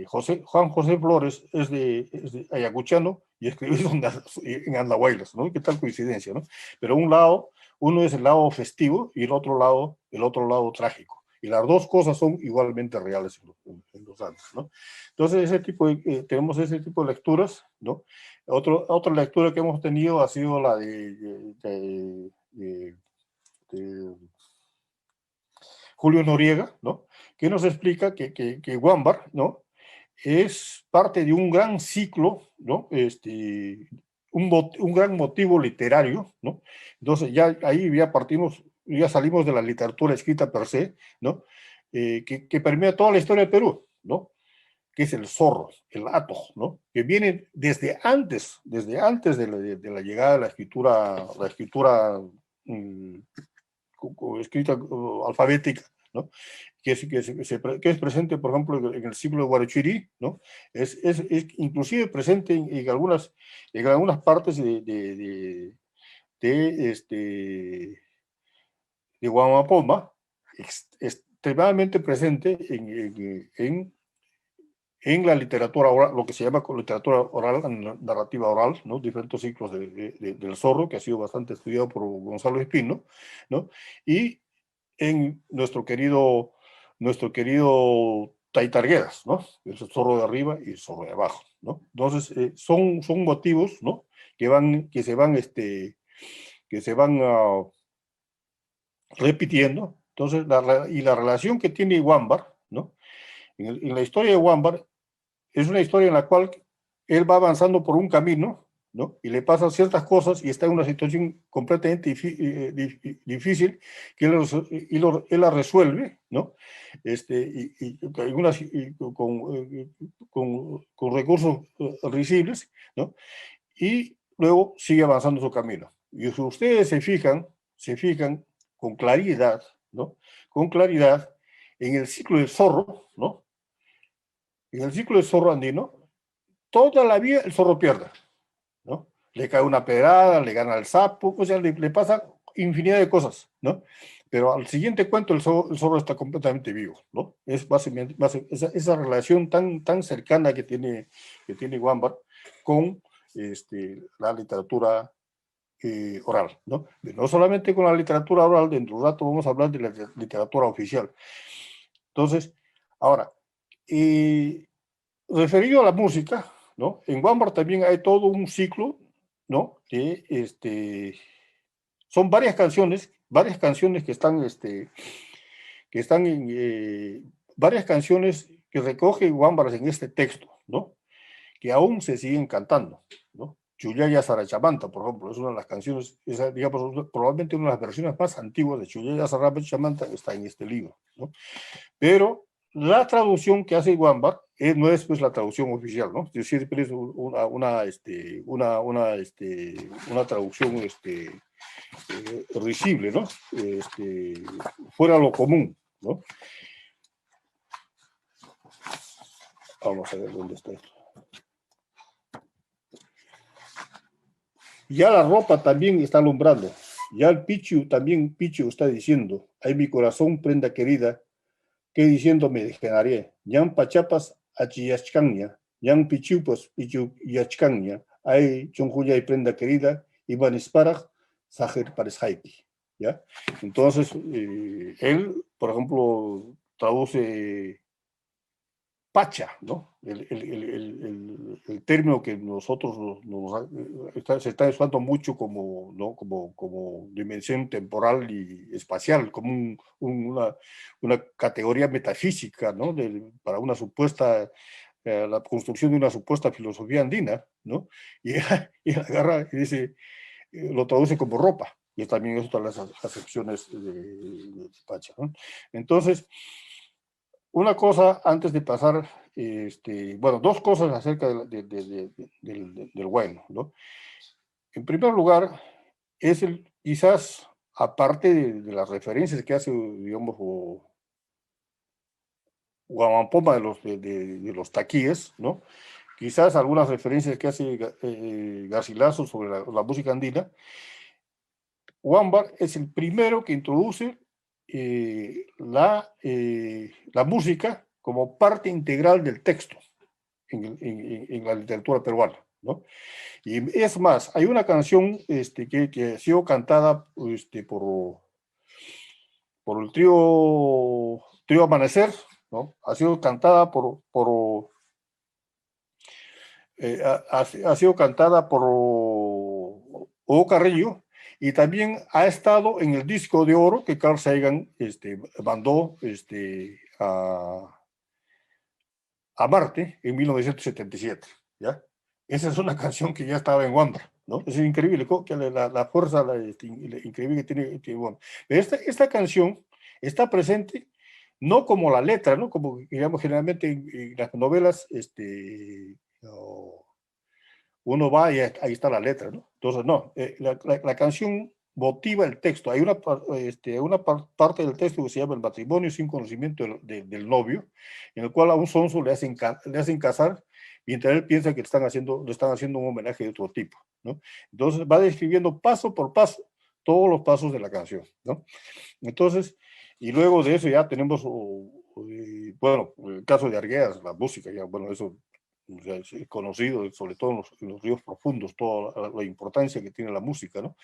Juan José Flores es de ayacuchano y escribe en Andahuaylas, ¿no? ¿Qué tal coincidencia, no? Pero uno es el lado festivo y el otro lado trágico. Y las dos cosas son igualmente reales en los Andes, ¿no? Entonces, tenemos ese tipo de lecturas, ¿no? Otra lectura que hemos tenido ha sido la de Julio Noriega, ¿no? Que nos explica que Wambar, ¿no? Es parte de un gran ciclo, ¿no? Un gran motivo literario, ¿no? Entonces ahí ya salimos de la literatura escrita per se, ¿no? Que permea toda la historia de Perú, ¿no? Que es el zorro, el ato, ¿no? Que viene desde antes de la llegada de la escritura escrita alfabética, ¿no? Que es presente, por ejemplo, en el siglo de Guarachurí, ¿no? Es inclusive presente en algunas partes de Guamapoma, extremadamente presente en la literatura oral, lo que se llama literatura oral, narrativa oral, ¿no? Diferentes ciclos del zorro, que ha sido bastante estudiado por Gonzalo Espino, ¿no? Y en nuestro querido Taitargueras, ¿no? El zorro de arriba y el zorro de abajo, ¿no? Entonces, son motivos, ¿no? Que se van repitiendo. Entonces, la relación que tiene Wambar, ¿no? En la historia de Wambar, es una historia en la cual él va avanzando por un camino, ¿no? Y le pasan ciertas cosas y está en una situación completamente difícil que él la resuelve, ¿no? Con recursos risibles, ¿no? Y luego sigue avanzando su camino. Y si ustedes se fijan con claridad, ¿no? Con claridad en el ciclo del zorro, ¿no? En el ciclo del zorro andino, toda la vida el zorro pierde, ¿no? le cae una pedrada, le gana el sapo, o sea, le pasa infinidad de cosas, ¿no? Pero al siguiente cuento el zorro está completamente vivo, ¿no? Es básicamente esa relación tan cercana que tiene Wambar con la literatura oral, ¿no? No solamente con la literatura oral, dentro de un rato vamos a hablar de la literatura oficial. Entonces, ahora, referido a la música, ¿no? En Wambar también hay todo un ciclo, ¿no? Son varias canciones que están en varias canciones que recoge Wambar en este texto, ¿no? Que aún se siguen cantando, ¿no? Chuyaya Sarachamanta, por ejemplo, es una de las canciones, digamos, probablemente una de las versiones más antiguas de Chuyaya Sarachamanta está en este libro, ¿no? Pero la traducción que hace Wambar no es pues la traducción oficial, ¿no? Es decir, es una traducción risible, ¿no? Fuera lo común, ¿no? Vamos a ver dónde está esto. Ya la ropa también está alumbrando. Ya el Pichu también, Pichu está diciendo, ay mi corazón, prenda querida, que diciendo me degenaré. Yan pachapas achiyachkanya, yan pichupas pichu yachkanya, ay chonjuya y prenda querida, iban isparaj, sajer pareshaiki. ¿Ya? Entonces, él, por ejemplo, traduce pacha, ¿no? El término que nosotros se está usando mucho como, ¿no? como dimensión temporal y espacial, como una categoría metafísica, ¿no? Para una supuesta, la construcción de una supuesta filosofía andina, ¿no? Y él agarra y dice, lo traduce como ropa, y también es otra de las acepciones de pacha, ¿no? Entonces, una cosa antes de pasar, bueno, dos cosas acerca del bueno, ¿no? En primer lugar, es quizás, aparte de las referencias que hace, digamos, Guamampoma de los taquíes, ¿no? Quizás algunas referencias que hace Garcilaso sobre la música andina. Wambar es el primero que introduce la música como parte integral del texto en la literatura peruana, ¿no? Y es más, hay una canción que ha sido cantada por el trío Amanecer, ¿no? Ha sido cantada ha sido cantada por Hugo Carrillo, y también ha estado en el disco de oro que Carl Sagan mandó a Marte en 1977, ¿ya? Esa es una canción que ya estaba en Wambar, ¿no? Es increíble que la fuerza increíble que tiene Wambar. Esta canción está presente no como la letra, ¿no? Como, digamos, generalmente en las novelas, uno va y ahí está la letra, ¿no? Entonces, no, la canción motiva el texto. Hay una parte del texto que se llama el matrimonio sin conocimiento del novio, en el cual a un sonso le hacen casar, mientras él piensa que le están haciendo un homenaje de otro tipo, ¿no? Entonces va describiendo paso por paso todos los pasos de la canción, ¿no? Entonces, y luego de eso ya tenemos, bueno, el caso de Arguedas, la música, ya, bueno, eso o sea, es conocido, sobre todo en los ríos profundos, toda la importancia que tiene la música, ¿no?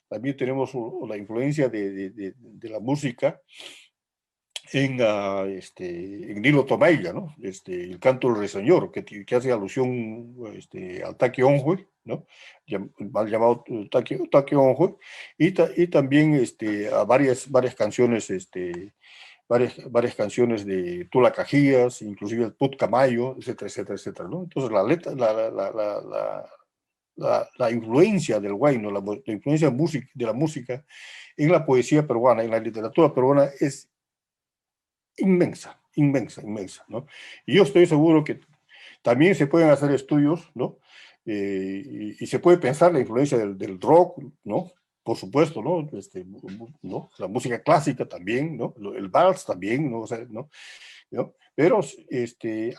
También tenemos la influencia de la música en Nilo Tomailla, ¿no? El canto del Ruiseñor, que hace alusión al Taki Onjue, ¿no? Mal llamado Taki Onjue, y también a varias canciones, varias canciones de Tula Cajías, inclusive el Put Camayo, etcétera, etcétera, etcétera, ¿no? Entonces la letra, la influencia del huayno, la influencia de la música en la poesía peruana, en la literatura peruana es inmensa, inmensa, inmensa, ¿no? Y yo estoy seguro que también se pueden hacer estudios, ¿no? Y se puede pensar la influencia del rock, ¿no? Por supuesto, ¿no? ¿no? La música clásica también, ¿no? El vals también, ¿no? O sea, ¿no? ¿no? Pero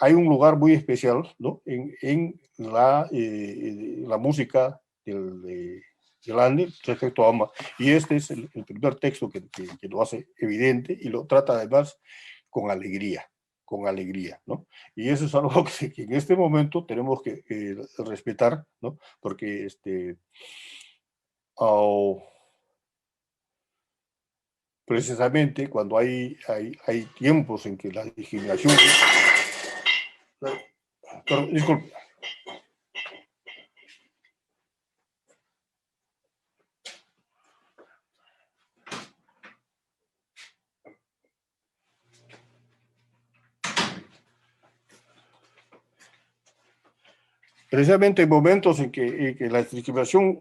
hay un lugar muy especial, ¿no? en la música del Ande respecto a Amba. Y este es el primer texto que lo hace evidente y lo trata además con alegría, ¿no? Y eso es algo que en este momento tenemos que respetar, ¿no? Porque oh, precisamente cuando hay tiempos en que la discriminación... Pero, disculpe. Precisamente en momentos en que la discriminación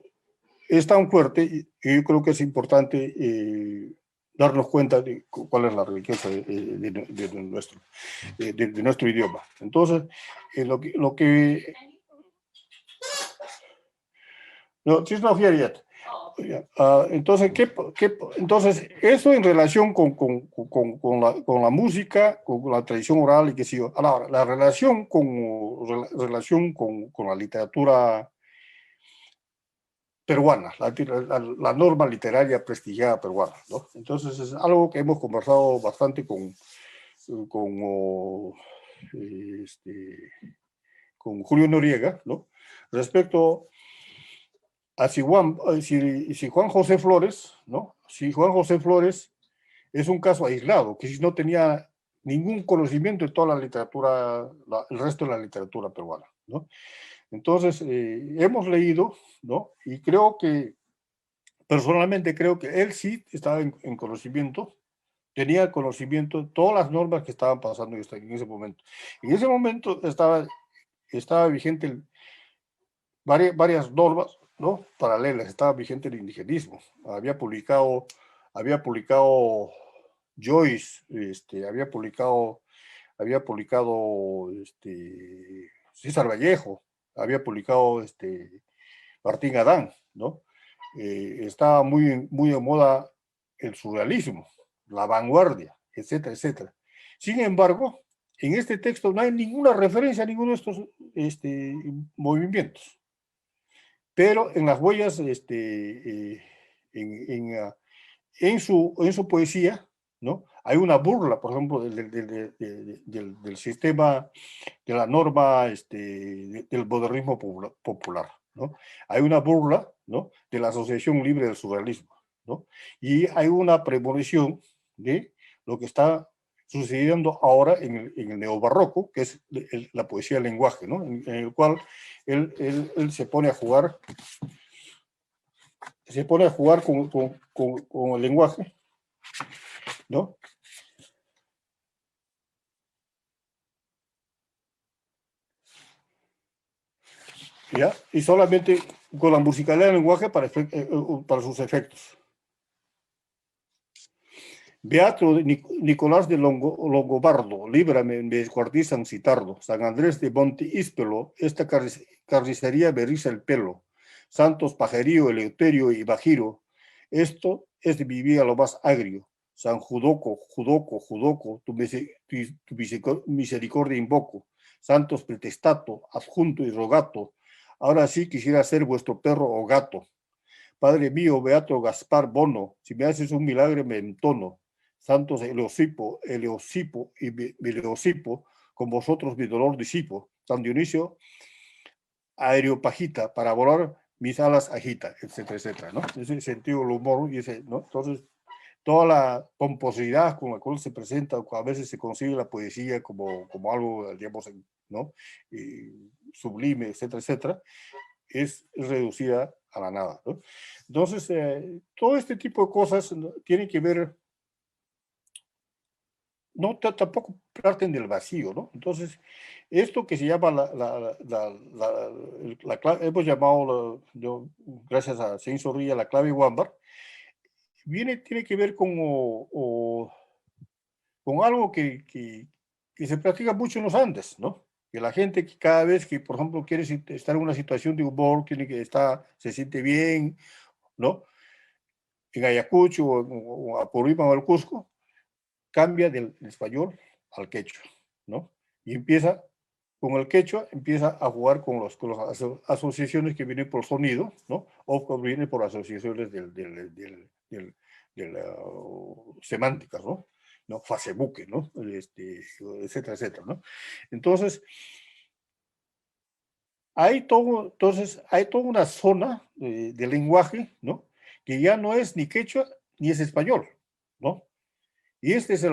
es tan fuerte, y yo creo que es importante darnos cuenta de cuál es la riqueza de nuestro idioma. Entonces, lo que no, sí, no, entonces, entonces, eso en relación con la música, con la tradición oral y qué sé yo. Ahora, la relación con la literatura peruana, la norma literaria prestigiada peruana, ¿no? Entonces, es algo que hemos conversado bastante con, con Julio Noriega, ¿no? Respecto a si Juan José Flores, ¿no? Si Juan José Flores es un caso aislado, que si no tenía ningún conocimiento de toda la literatura, el resto de la literatura peruana, ¿no? Entonces, hemos leído, ¿no? Y personalmente creo que él sí estaba en conocimiento, tenía conocimiento de todas las normas que estaban pasando en ese momento. En ese momento estaba vigente varias normas, ¿no? Paralelas, estaba vigente el indigenismo. Había publicado Joyce, había publicado César Vallejo, había publicado Martín Adán, ¿no? Estaba muy de moda el surrealismo, la vanguardia, etcétera, etcétera. Sin embargo, en este texto no hay ninguna referencia a ninguno de estos movimientos. Pero en las huellas, en su poesía, ¿no? Hay una burla, por ejemplo, del sistema, de la norma del modernismo popular, ¿no? Hay una burla, ¿no? De la Asociación Libre del Surrealismo, ¿no? Y hay una premonición de lo que está sucediendo ahora en el neobarroco, que es la poesía del lenguaje, ¿no? En el cual él se pone a jugar con el lenguaje, ¿no? ¿Ya? Y solamente con la musicalidad del lenguaje para sus efectos. Beato Nicolás de Longobardo, líbrame, me descuartizan citardo. San Andrés de Monte Íspelo, esta carnicería me riza el pelo. Santos Pajerío, Eleuterio y Bajiro, esto es de mi vida lo más agrio. San Judoco, tu misericordia invoco. Santos Pretestato, adjunto y rogato, ahora sí quisiera ser vuestro perro o gato. Padre mío, Beato Gaspar Bono, si me haces un milagro me entono. Santos Eleosipo y Beleosipo, con vosotros mi dolor disipo. San Dionisio, Areopagita, para volar mis alas agita, etcétera, etcétera, ¿no? Ese sentido del humor, y ese, ¿no? Entonces, toda la pomposidad con la cual se presenta, a veces se consigue la poesía como algo, digamos, ¿no? Sublime, etcétera, etcétera, es reducida a la nada, ¿no? Entonces, todo este tipo de cosas, ¿no? Tienen que ver, no tampoco parten del vacío, ¿no? Entonces, esto que se llama la clave, hemos llamado, gracias a Sein Zorrilla, la clave Wambar, tiene que ver con algo que se practica mucho en los Andes, ¿no? Que la gente que cada vez que, por ejemplo, quiere estar en una situación de humor, tiene que estar, se siente bien, ¿no? En Ayacucho o Apurímac o el Cusco, cambia del español al quechua, ¿no? Y empieza, con el quechua, empieza a jugar con las asociaciones que vienen por sonido, ¿no? O que vienen por asociaciones semánticas, ¿no? ¿No? Facebook, ¿no? Etcétera, etcétera, ¿no? Entonces, entonces, hay toda una zona de lenguaje, ¿no? Que ya no es ni quechua ni es español, ¿no? Y esta es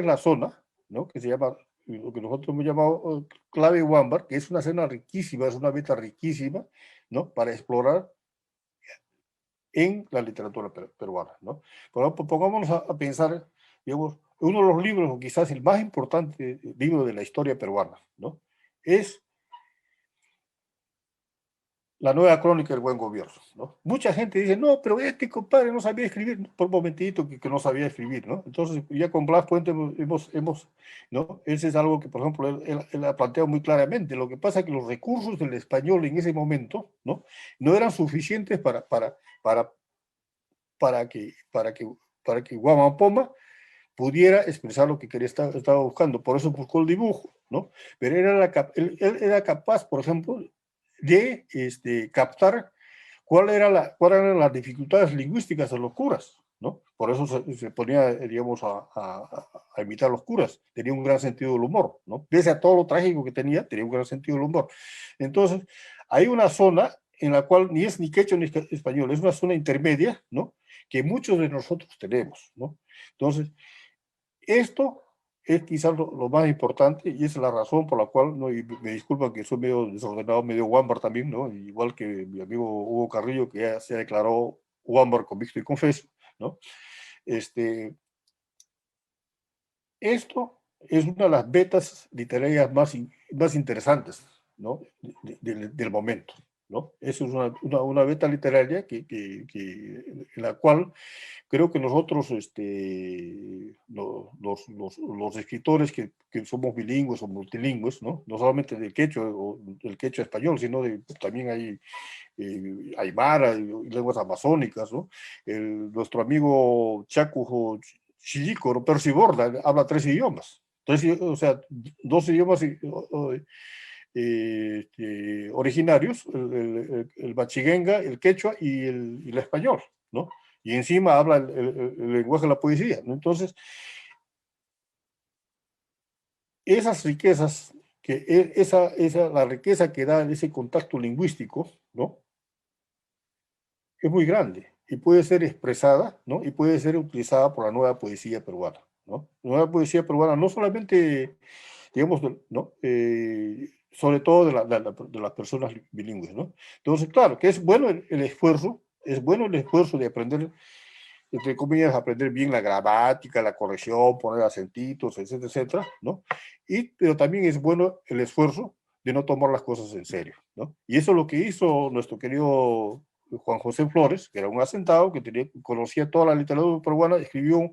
la zona, ¿no? Que se llama, lo que nosotros hemos llamado clave Huámbar, que es una zona riquísima, es una beta riquísima, ¿no? Para explorar en la literatura peruana, ¿no? Pero pongámonos a pensar, digamos, uno de los libros, o quizás el más importante libro de la historia peruana, ¿no? Es La nueva crónica del buen gobierno, ¿no? Mucha gente dice, no, pero este compadre no sabía escribir, por un momentito que no sabía escribir, ¿no? Entonces, ya con Blas Puente ¿no? Ese es algo que, por ejemplo, él ha planteado muy claramente. Lo que pasa es que los recursos del español en ese momento, ¿no? No eran suficientes para que Guamapoma pudiera expresar lo que estaba buscando. Por eso buscó el dibujo, ¿no? Pero él era capaz, por ejemplo, de captar cuáles eran las dificultades lingüísticas de los curas, ¿no? Por eso se ponía, digamos, a imitar a los curas. Tenía un gran sentido del humor, ¿no? Pese a todo lo trágico que tenía un gran sentido del humor. Entonces, hay una zona en la cual ni es ni quechua ni español, es una zona intermedia, ¿no? Que muchos de nosotros tenemos, ¿no? Entonces, esto es quizás lo más importante y es la razón por la cual, ¿no? Y me disculpan que soy medio desordenado, medio Wambar también, ¿no? Igual que mi amigo Hugo Carrillo, que ya se declaró Wambar convicto y confeso, ¿no? Esto es una de las betas literarias más interesantes, ¿no? Del momento, ¿no? Eso es una beta literaria en la cual creo que nosotros, los escritores que somos bilingües o multilingües, ¿no? No solamente del quechua o del quechua español, sino también hay aymara y lenguas amazónicas, ¿no? Nuestro amigo Chaco Chilico, ¿no? Percy Borda, habla 3 idiomas. O sea, 2 idiomas originarios, el bachiguenga, el quechua y el español, ¿no? Y encima habla el lenguaje de la poesía, ¿no? Entonces, esas riquezas, la riqueza que da ese contacto lingüístico, ¿no? Es muy grande y puede ser expresada, ¿no? Y puede ser utilizada por la nueva poesía peruana, ¿no? La nueva poesía peruana no solamente, digamos, ¿no? Sobre todo de las personas bilingües, ¿no? Entonces, claro, que es bueno el esfuerzo, es bueno el esfuerzo de aprender, entre comillas, aprender bien la gramática, la corrección, poner acentitos, etcétera, etcétera, ¿no? Pero también es bueno el esfuerzo de no tomar las cosas en serio, ¿no? Y eso es lo que hizo nuestro querido Juan José Flores, que era un asentado, que conocía toda la literatura peruana, escribió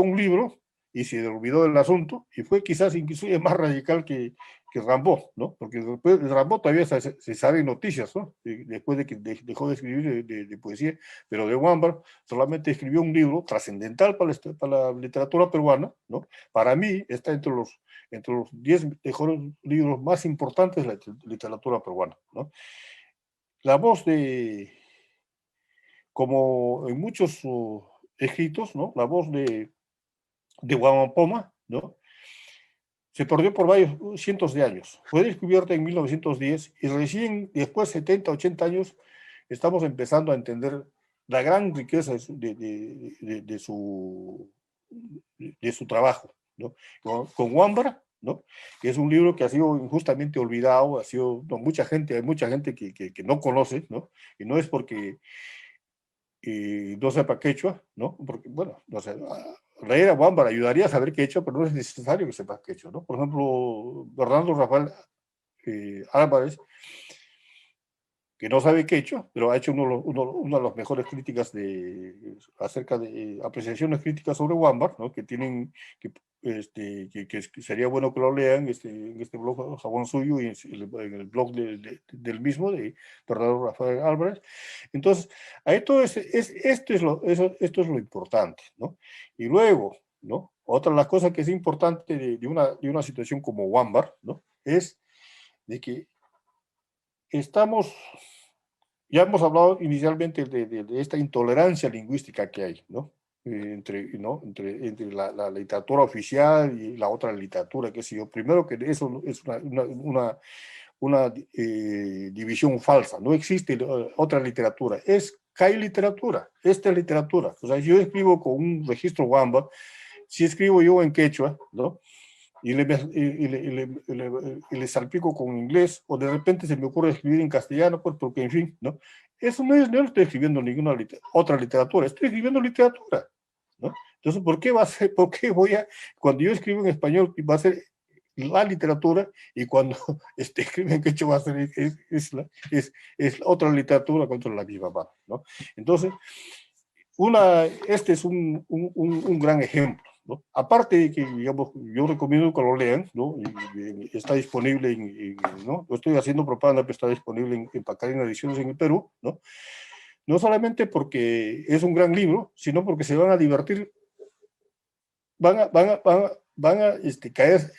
un libro y se olvidó del asunto, y fue quizás inclusive más radical que Rambó, ¿no? Porque después de Rambó todavía se saben noticias, ¿no? Después de que dejó de escribir de poesía, pero de Wambar solamente escribió un libro trascendental para la literatura peruana, ¿no? Para mí está entre los 10 mejores libros más importantes de la literatura peruana, ¿no? La voz como en muchos escritos, ¿no? La voz de Guamapoma, ¿no? Se perdió por varios cientos de años. Fue descubierta en 1910 y recién después, 70, 80 años, estamos empezando a entender la gran riqueza de su trabajo, ¿no? Con Wambra, ¿no? Que es un libro que ha sido injustamente olvidado, no, hay mucha gente que no conoce, ¿no? Y no es porque no sepa quechua, ¿no? Porque, bueno, no sé, leer a Wambar ayudaría a saber quechua, pero no es necesario que sepas quechua, ¿no? Por ejemplo, Bernardo Rafael Álvarez, que no sabe quechua, pero ha hecho una de las mejores críticas acerca de apreciaciones críticas sobre Wambar, ¿no? Que sería bueno que lo lean en este blog Jabón Suyo y en el blog del mismo, de Bernardo Rafael Álvarez. Entonces, esto es lo importante, ¿no? Y luego, ¿no? Otra de las cosas que es importante de una situación como Wambar, ¿no? Es de que estamos, ya hemos hablado inicialmente de esta intolerancia lingüística que hay, ¿no? ¿no? Entre la literatura oficial y la otra literatura, qué sé yo. Primero que eso es una división falsa, no existe otra literatura, hay literatura, esta es literatura. O sea, yo escribo con un registro Wamba, si escribo yo en quechua, ¿no? Y le salpico con inglés, o de repente se me ocurre escribir en castellano, pues porque, en fin, ¿no? Eso no estoy escribiendo ninguna otra literatura, estoy escribiendo literatura, ¿no? Entonces, ¿por qué cuando yo escribo en español, va a ser la literatura, y cuando escribe en quechua va a ser es otra literatura contra la misma parte, ¿no? Entonces, este es un gran ejemplo, ¿no? Aparte de que, digamos, yo recomiendo que lo lean, ¿no? Y está disponible, ¿no? Yo estoy haciendo propaganda, pero está disponible en Pacarina Ediciones en el Perú, ¿no? No solamente porque es un gran libro, sino porque se van a divertir,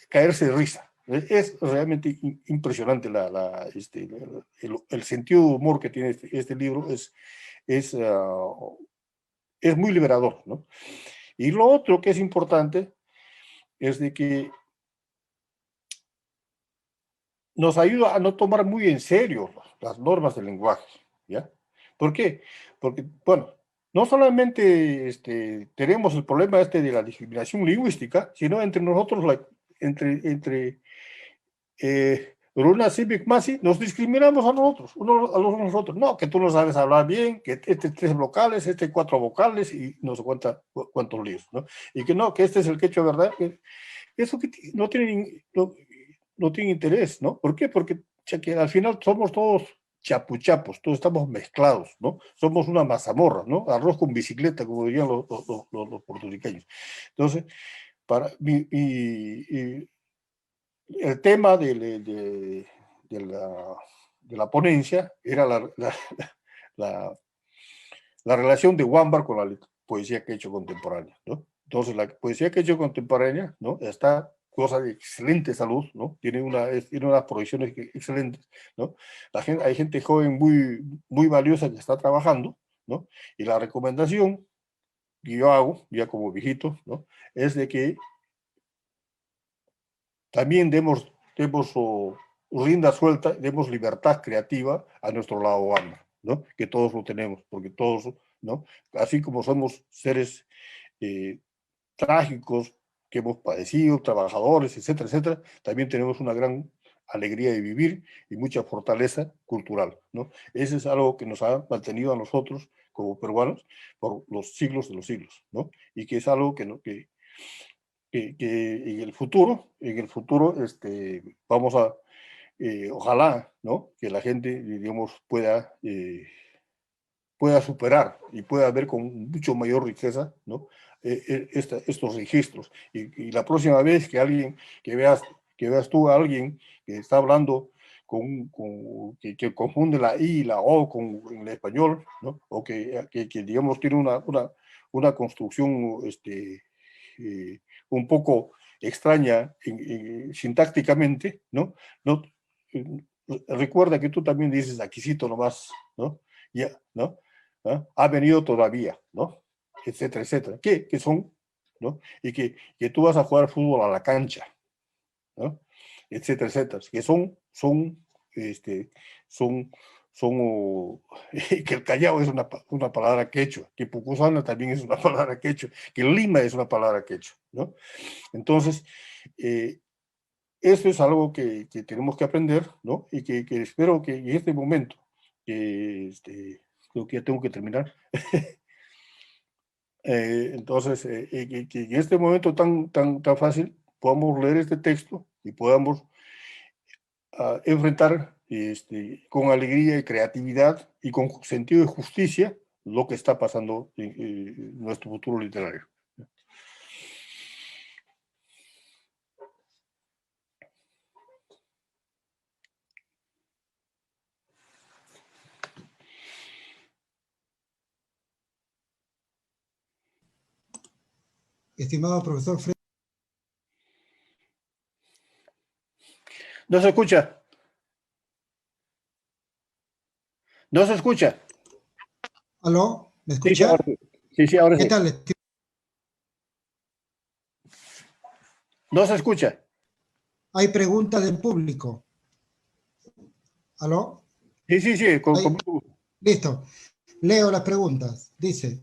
caerse de risa. Es realmente impresionante el sentido de humor que tiene este libro, es, uh, es muy liberador, ¿no? Y lo otro que es importante es de que nos ayuda a no tomar muy en serio las normas del lenguaje, ¿ya? ¿Por qué? Porque, bueno, no solamente tenemos el problema de la discriminación lingüística, sino entre nosotros, entre Runa Civic Masi, nos discriminamos a nosotros, a nosotros. No, que tú no sabes hablar bien, que tres vocales, cuatro vocales, y no sé cuántos líos, ¿no? Y que no, que este es el quechua, ¿verdad? Eso que no tiene interés, ¿no? ¿Por qué? Porque que al final somos todos chapuchapos, todos estamos mezclados, ¿no? Somos una mazamorra, ¿no? Arroz con bicicleta, como dirían los puertorriqueños. Entonces, el tema de la ponencia era la, la relación de Wambar con la poesía que he hecho contemporánea, ¿no? Entonces, la poesía que he hecho contemporánea, ¿no? Está cosa de excelente salud, ¿no? Tiene unas proyecciones excelentes, ¿no? Hay gente joven muy valiosa que está trabajando, ¿no? Y la recomendación que yo hago, ya como viejito, ¿no? Es de que también demos rienda suelta, demos libertad creativa a nuestro lado Wamba, ¿no? Que todos lo tenemos, porque todos, ¿no? Así como somos seres trágicos, que hemos padecido, trabajadores, etcétera, etcétera, también tenemos una gran alegría de vivir y mucha fortaleza cultural, ¿no? Eso es algo que nos ha mantenido a nosotros como peruanos por los siglos de los siglos, ¿no? Y que es algo que en el futuro, vamos a, ojalá, ¿no? Que la gente, digamos, pueda superar y pueda ver con mucho mayor riqueza, ¿no? Estos registros. Y la próxima vez que veas tú a alguien que está hablando que confunde la I y la O en el español, ¿no? O que digamos, tiene una construcción un poco extraña sintácticamente, ¿no? No eh, recuerda que tú también dices aquícito nomás, ¿no? Ya, ¿no? ¿Ah? Ha venido todavía, ¿no? Etcétera, etcétera. ¿Qué son? ¿No? Y que tú vas a jugar fútbol a la cancha, ¿no? Etcétera, etcétera. Que este, son, que el Callao es una palabra quechua, que Pucusana también es una palabra quechua, que Lima es una palabra quechua, ¿no? Entonces, eso es algo que tenemos que aprender, ¿no? Y que espero que en este momento, creo que ya tengo que terminar. Entonces, que en este momento tan fácil podamos leer este texto y podamos enfrentar con alegría y creatividad y con sentido de justicia lo que está pasando en nuestro futuro literario. Estimado profesor Fred. No se escucha. No se escucha. ¿Aló? ¿Me Sí, sí, ahora escucha? sí. Sí, sí, ahora ¿Qué sí. tal? No se escucha. Hay preguntas del público. ¿Aló? Sí, sí, sí, con Ahí, mucho gusto. listo. Leo las preguntas. Dice,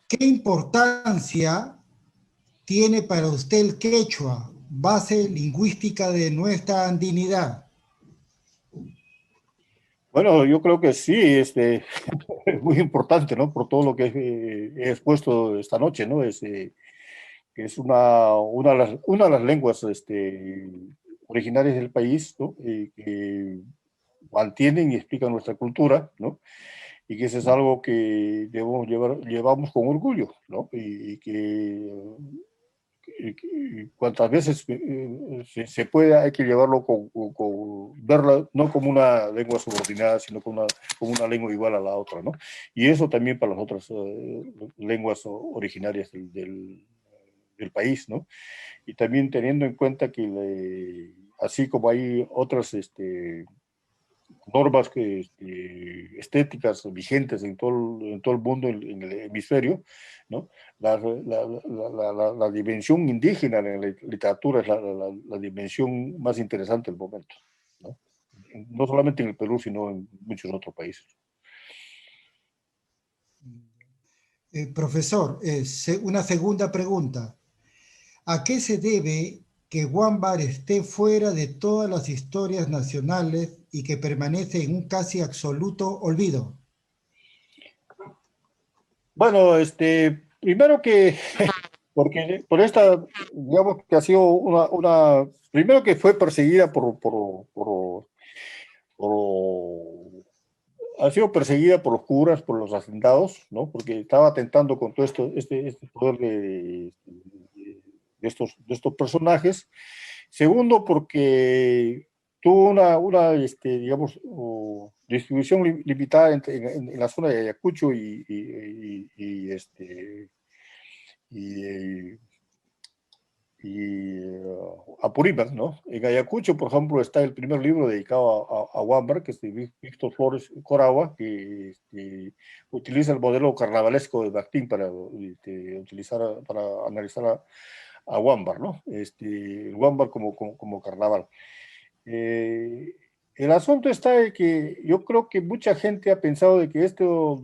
¿qué importancia tiene para usted el quechua, base lingüística de nuestra andinidad? Bueno, yo creo que sí, es muy importante, ¿no? Por todo lo que he expuesto esta noche, ¿no? Que es una de las lenguas originarias del país, ¿no? Que mantienen y explican nuestra cultura, ¿no? Y que eso es algo que debemos llevamos con orgullo, ¿no? Y cuantas veces se pueda, hay que llevarlo verla no como una lengua subordinada, sino como una lengua igual a la otra, ¿no? Y eso también para las otras lenguas originarias del país, ¿no? Y también teniendo en cuenta que así como hay otras normas estéticas vigentes en todo el mundo, en el hemisferio, ¿no? La dimensión indígena en la literatura es la dimensión más interesante del momento, ¿no? No solamente en el Perú, sino en muchos otros países. Profesor, una segunda pregunta. ¿A qué se debe que Wambar esté fuera de todas las historias nacionales y que permanece en un casi absoluto olvido? Bueno, primero que, porque por esta, digamos que ha sido primero que fue perseguida por ha sido perseguida por los curas, por los hacendados, ¿no? Porque estaba atentando con todo esto, este poder de estos personajes. Segundo, porque tuvo digamos, distribución limitada en la zona de Ayacucho y Apurímac, ¿no? En Ayacucho, por ejemplo, está el primer libro dedicado a Wambar, que es de Víctor Flores Coragua, que utiliza el modelo carnavalesco de Bakhtin para analizar a Wambar, ¿no? El Wambar como carnaval. Eh, el asunto está de que yo creo que mucha gente ha pensado de que esto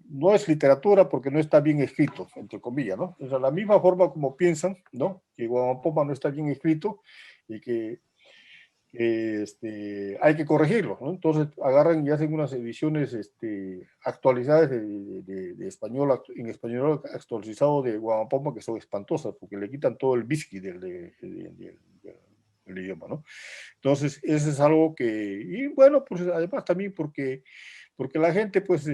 no es literatura porque no está bien escrito, entre comillas, ¿no? O sea, la misma forma como piensan, ¿no? Que Guamapoma no está bien escrito y que hay que corregirlo, ¿no? Entonces agarran y hacen unas ediciones actualizadas de español, en español actualizado de Guamapoma que son espantosas porque le quitan todo el whisky del idioma, ¿no? Entonces, eso es algo que, y bueno, pues además también porque la gente, pues,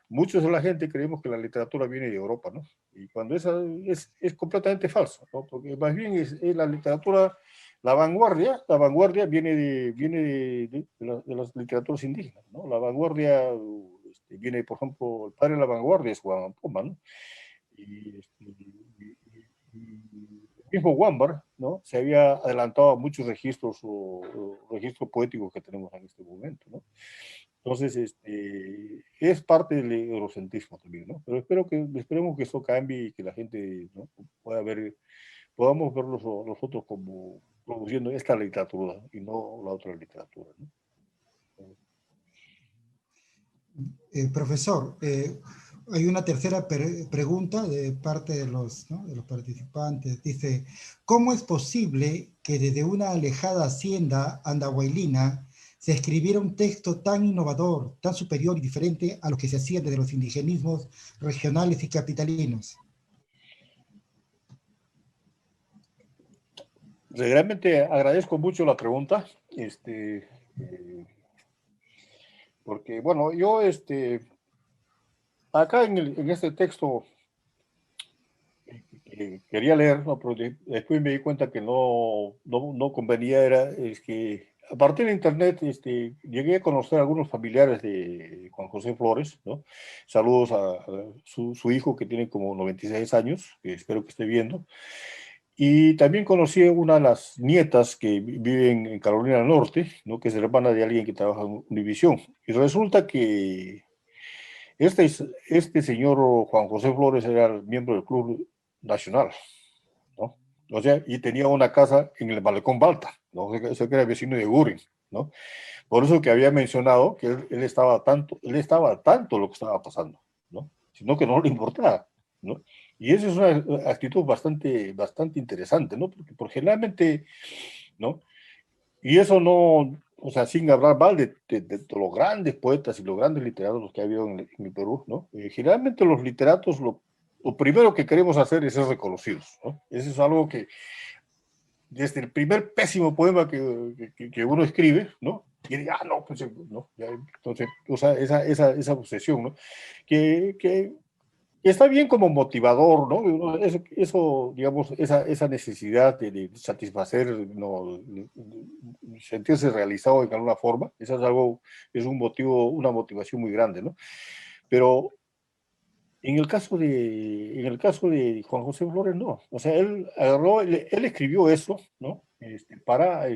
muchos de la gente creemos que la literatura viene de Europa, ¿no? Y cuando esa es completamente falso, ¿no? Porque más bien es la literatura, la vanguardia viene de las literaturas indígenas, ¿no? La vanguardia viene, por ejemplo, el padre de la vanguardia es Juan Poma, ¿no? Y el mismo Wambar, ¿no? Se había adelantado a muchos o registros poéticos que tenemos en este momento, ¿no? Entonces, es parte del eurocentrismo también, ¿no? Pero esperemos que eso cambie y que la gente, ¿no? Podamos ver nosotros como produciendo esta literatura y no la otra literatura, ¿no? Profesor, hay una tercera pregunta de parte de los, ¿no?, de los participantes. Dice, ¿cómo es posible que desde una alejada hacienda andahuaylina se escribiera un texto tan innovador, tan superior y diferente a lo que se hacía desde los indigenismos regionales y capitalinos? Realmente agradezco mucho la pregunta, porque, bueno, yo, acá en este texto quería leer, ¿no? Pero después me di cuenta que no convenía, es que a partir de internet llegué a conocer a algunos familiares de Juan José Flores, ¿no? Saludos a su hijo que tiene como 96 años, que espero que esté viendo. Y también conocí a una de las nietas que vive en Carolina del Norte, ¿no? Que es hermana de alguien que trabaja en Univisión. Y resulta que este señor Juan José Flores era el miembro del Club Nacional, ¿no? O sea, y tenía una casa en el Malecón Balta, ¿no? O sea, que era vecino de Gurin, ¿no? Por eso que había mencionado que él estaba al tanto de lo que estaba pasando, ¿no? Sino que no le importaba, ¿no? Y esa es una actitud bastante interesante, ¿no? Porque generalmente, ¿no? Y eso no, o sea, sin hablar mal de los grandes poetas y los grandes literatos que ha habido en el Perú, ¿no? Generalmente los literatos lo primero que queremos hacer es ser reconocidos, ¿no? Eso es algo que desde el primer pésimo poema que uno escribe, ¿no? Y diga, ah, no, pues, no, ya, entonces, o sea, esa obsesión, ¿no? Que está bien como motivador, ¿no? Eso digamos, esa necesidad de satisfacer, ¿no? Sentirse realizado en alguna forma, eso es algo, es un motivo, una motivación muy grande, ¿no? Pero en el caso de Juan José Flores, no. O sea, él agarró, él escribió eso, ¿no? Para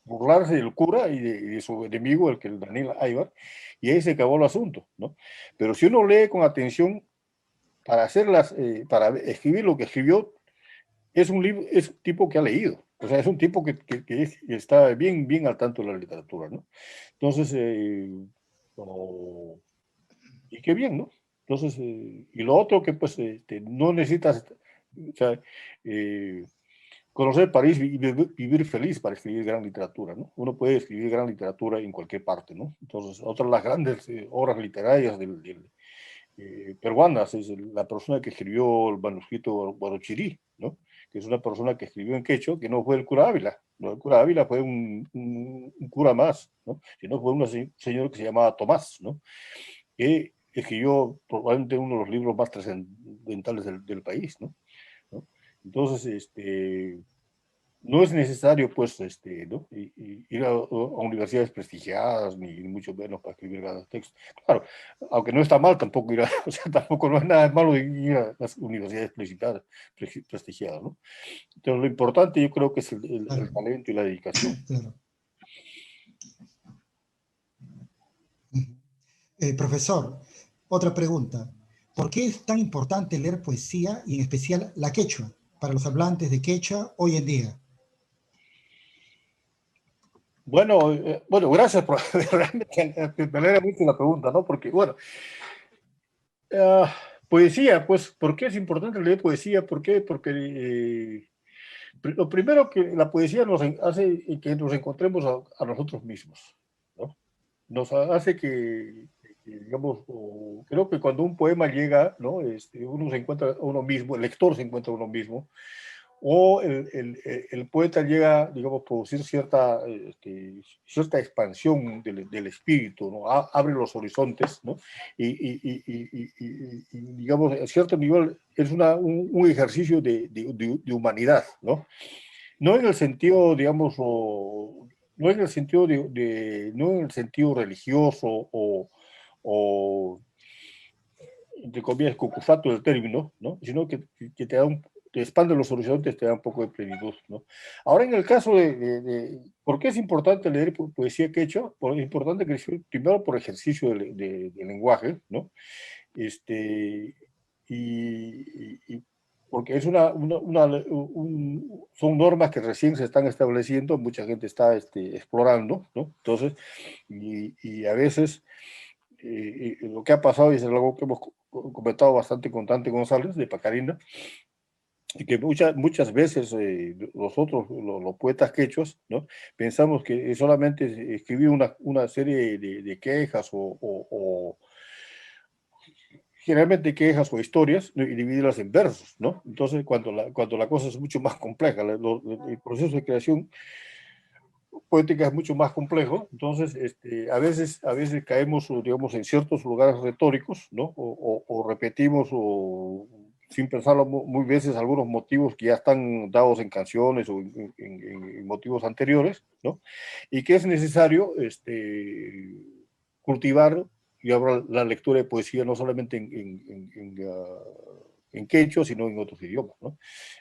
burlarse del cura y de su enemigo, el Daniel Aybar, y ahí se acabó el asunto, ¿no? Pero si uno lee con atención, para escribir lo que escribió, es un tipo que ha leído. O sea, es un tipo que está bien al tanto de la literatura, ¿no? Entonces, no, y qué bien, ¿no? Entonces, y lo otro que pues no necesitas, o sea, eh, conocer París y vivir feliz para escribir gran literatura, ¿no? Uno puede escribir gran literatura en cualquier parte, ¿no? Entonces, otra de las grandes obras literarias peruanas es la persona que escribió el manuscrito Guarochirí, ¿no? Que es una persona que escribió en quechua, que no fue el cura Ávila, ¿no? El cura Ávila fue un cura más, ¿no? Sino fue un señor que se llamaba Tomás, ¿no? Que escribió probablemente uno de los libros más trascendentales del país, ¿no? ¿No? Entonces, no es necesario, pues, ¿no? Ir a universidades prestigiadas, ni mucho menos para escribir grandes textos. Claro, aunque no está mal tampoco ir a, o sea, tampoco no es nada malo ir a las universidades prestigiadas, ¿no? Entonces, lo importante yo creo que es el Claro, talento y la dedicación. claro. Ujú. Profesor, otra pregunta. ¿Por qué es tan importante leer poesía y en especial la quechua para los hablantes de quechua hoy en día? Bueno, gracias por realmente me alegra mucho la pregunta, ¿no? Porque, bueno, ah, poesía, pues, ¿por qué es importante leer poesía? ¿Por qué? Porque lo primero que la poesía hace que nos encontremos a nosotros mismos, ¿no? Nos hace digamos, creo que cuando un poema llega, ¿no? Uno se encuentra a uno mismo, el lector se encuentra a uno mismo, o el poeta llega, digamos, a producir cierta expansión del espíritu, ¿no? Abre los horizontes, ¿no? Digamos, a cierto nivel es un ejercicio de humanidad, ¿no? No en el sentido, digamos, no en el sentido no en el sentido religioso o entre comillas, cucufato del término, ¿no? Sino que te expande los horizontes, te da un poco de plenitud, ¿no? Ahora, en el caso ¿por qué es importante leer poesía quechua? Es importante que primero por ejercicio del lenguaje, ¿no? Este, y porque son normas que recién se están estableciendo, mucha gente está explorando, ¿no? Entonces, y a veces lo que ha pasado, y es algo que hemos comentado bastante con Dante González de Pacarina, y que muchas veces nosotros, los poetas quechuas, ¿no? Pensamos que solamente escribir una serie de quejas o generalmente quejas o historias, ¿no? Y dividirlas en versos, ¿no? Entonces, cuando la cosa es mucho más compleja, el proceso de creación poética es mucho más complejo, entonces a veces caemos, digamos, en ciertos lugares retóricos, ¿no? O repetimos sin pensarlo muy veces algunos motivos que ya están dados en canciones o en motivos anteriores, ¿no? Y que es necesario cultivar y ahora la lectura de poesía no solamente en quechua, sino en otros idiomas, ¿no?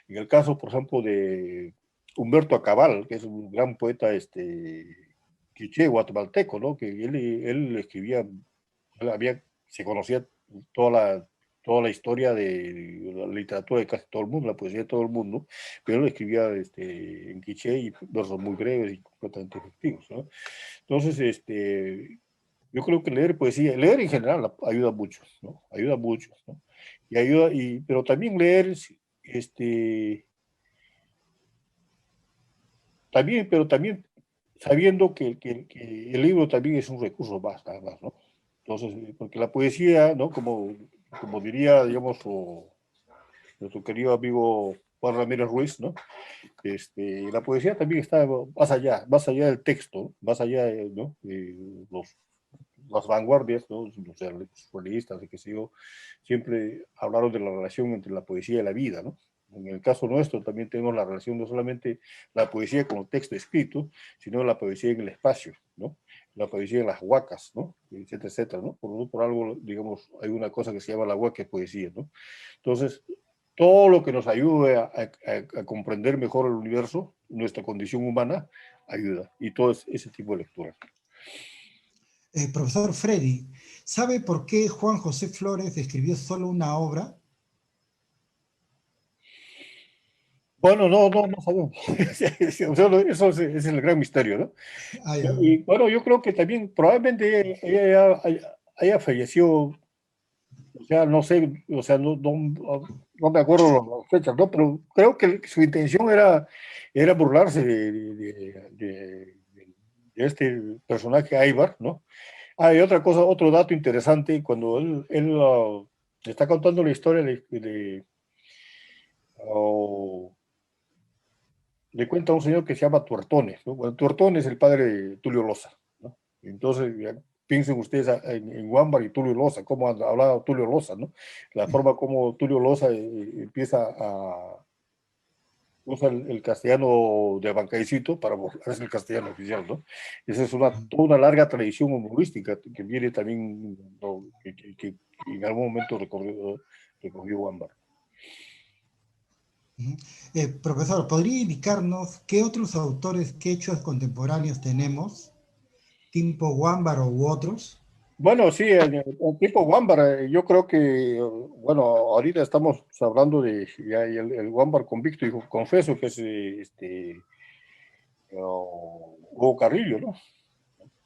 En el caso, por ejemplo, de Humberto Acabal, que es un gran poeta quiché guatemalteco, ¿no? Que él escribía, se conocía toda toda la historia de la literatura de casi todo el mundo, la poesía de todo el mundo, pero él escribía en quiché y versos muy breves y completamente efectivos, ¿no? Entonces, yo creo que leer poesía, leer en general ayuda mucho, ¿no? Ayuda mucho, ¿no? Y ayuda, pero también leer, también, pero también sabiendo que el libro también es un recurso más, nada más, ¿no? Entonces, porque la poesía, ¿no? Como diría, digamos, nuestro querido amigo Juan Ramírez Ruiz, ¿no? La poesía también está más allá del texto, más allá de, ¿no? Las vanguardias, ¿no? Los surrealistas, qué sé yo, siempre hablaron de la relación entre la poesía y la vida, ¿no? En el caso nuestro también tenemos la relación no solamente la poesía con el texto escrito, sino la poesía en el espacio, ¿no? La poesía en las huacas, ¿no? Etcétera, etcétera, ¿no? Por algo, digamos, hay una cosa que se llama la huaca de poesía, ¿no? Entonces, todo lo que nos ayude a comprender mejor el universo, nuestra condición humana, ayuda. Y todo ese tipo de lectura. Profesor Freddy, ¿sabe por qué Juan José Flores escribió solo una obra? Bueno, no sabemos. Eso es el gran misterio, ¿no? Ah, ya. Y bueno, yo creo que también probablemente ella haya fallecido, o sea, no sé, o sea, no me acuerdo las fechas, ¿no? Pero creo que su intención era burlarse de este personaje Aibar, ¿no? Ah, y otra cosa, otro dato interesante, cuando él está contando la historia oh, le cuenta a un señor que se llama Tuertones, ¿no? Bueno, Tuertones es el padre de Tulio Loza, ¿no? Entonces, ya piensen ustedes en Guámbar y Tulio Loza, cómo hablaba Tulio Loza, ¿no? La forma como Tulio Loza empieza a usar el castellano de Bancaicito para burlarse el castellano oficial, ¿no? Esa es toda una larga tradición humorística que viene también, ¿no? que en algún momento recogió Guámbar. Profesor, ¿podría indicarnos qué otros autores quechuas contemporáneos tenemos, tipo Guámbaro u otros? Bueno, sí, el tipo Wambar, yo creo que, bueno, ahorita estamos hablando de ya el Wambar convicto y confeso que es Hugo Carrillo, ¿no?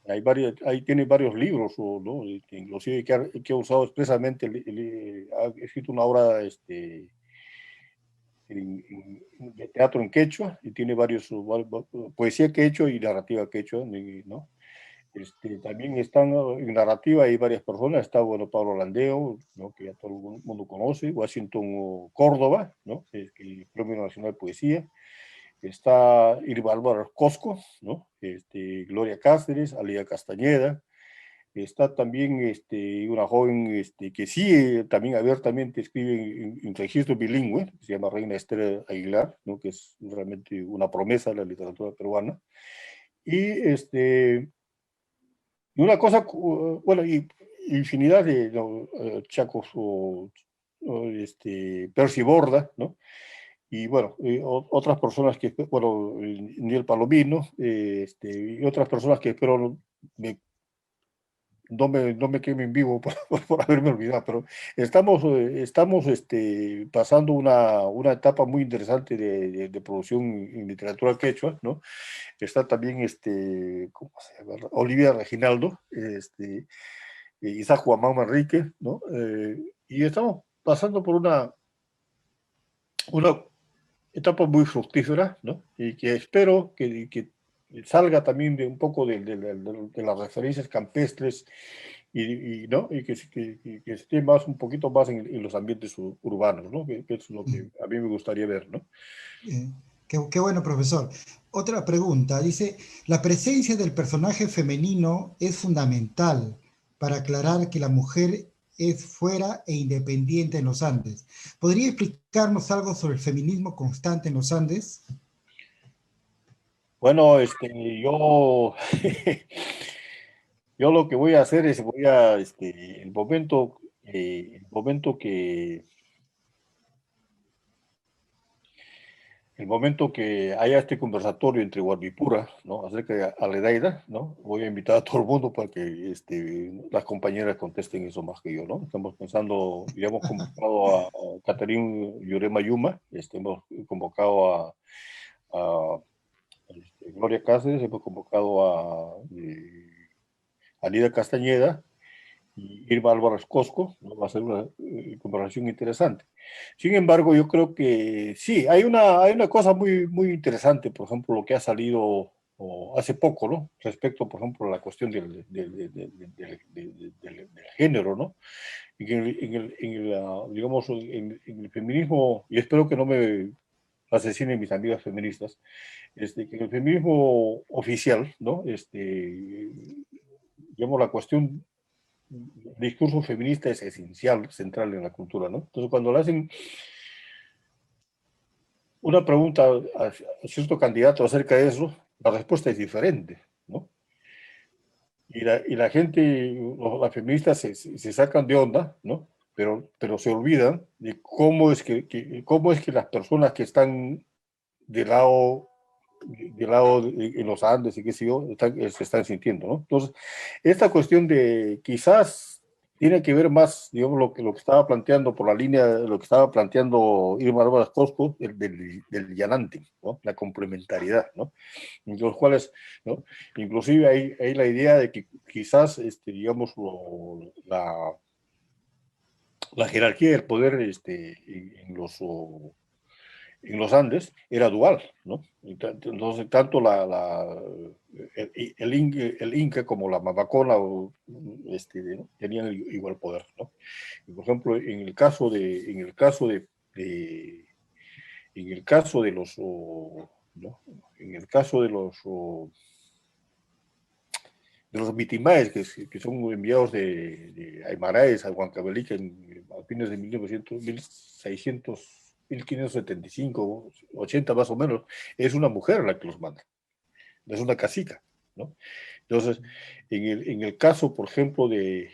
Ahí tiene varios libros, ¿no? Inclusive que ha usado expresamente, ha escrito una obra de teatro en quechua y tiene poesía quechua y narrativa quechua, ¿no? También están en narrativa, hay varias personas, está bueno Pablo Landeo, ¿no? Que ya todo el mundo conoce, Washington Córdoba, ¿no? El Premio Nacional de Poesía, está Irma Álvaro Cosco, ¿no? Gloria Cáceres, Alida Castañeda, está también una joven que sí también abiertamente escribe en registro bilingüe, se llama Reina Esther Aguilar, ¿no? Que es realmente una promesa de la literatura peruana. Y y una cosa, bueno, y infinidad de ¿no? Chacos Percy Borda, ¿no? Y bueno, otras personas que, bueno, Niel Palomino, y otras personas que espero no me quemen vivo por haberme olvidado, pero estamos pasando una etapa muy interesante de producción en literatura quechua, ¿no? Está también, ¿cómo se llama? Olivia Reginaldo, Isaac Juan Manrique, ¿no? Y estamos pasando por una etapa muy fructífera, ¿no? Y que espero que salga también de un poco de las referencias campestres ¿no? Y que esté un poquito más en los ambientes urbanos, ¿no? Que es lo que a mí me gustaría ver, ¿no? Qué bueno, profesor. Otra pregunta, dice, la presencia del personaje femenino es fundamental para aclarar que la mujer es fuera e independiente en los Andes. ¿Podría explicarnos algo sobre el feminismo constante en los Andes? Bueno, yo lo que voy a hacer es el momento que el momento que haya este conversatorio entre Guarmipura, ¿no? Acerca de Aledaida, ¿no? Voy a invitar a todo el mundo para que las compañeras contesten eso más que yo, ¿no? Estamos pensando, ya hemos convocado a Catherine Yurema Yuma, hemos convocado a Gloria Cáceres, hemos convocado a Lida Castañeda y Irma Álvarez Cosco, ¿no? Va a ser una conversación interesante. Sin embargo, yo creo que sí, hay una cosa muy, muy interesante, por ejemplo, lo que ha salido hace poco, ¿no? Respecto, por ejemplo, a la cuestión del género, ¿no? Digamos, en el feminismo, y espero que no me asesinen mis amigas feministas, que en el feminismo oficial, ¿no? Digamos, la cuestión el discurso feminista es esencial, central en la cultura, ¿no? Entonces, cuando le hacen una pregunta a cierto candidato acerca de eso, la respuesta es diferente, ¿no? Y la gente, las feministas se sacan de onda, ¿no? Pero se olvidan de cómo es que las personas que están del lado, en los Andes y qué sé yo, se están sintiendo, ¿no? Entonces, esta cuestión de quizás tiene que ver más, digamos, lo que estaba planteando por la línea, lo que estaba planteando Irma Álvarez Cosco, del llanante, ¿no? La complementariedad, ¿no? Entre los cuales, ¿no? Inclusive hay la idea de que quizás, digamos, la jerarquía del poder en los Andes era dual, ¿no? Entonces, tanto el Inca como la Mamacona ¿no? Tenían igual poder, ¿no? Y, por ejemplo, en el caso de los, ¿no? En el caso de los mitimaes que son enviados de Aymaraes a Huancavelica a fines de 1900, 1600, 1575, 80 más o menos, es una mujer la que los manda, es una cacica, ¿no? Entonces, en el caso, por ejemplo, en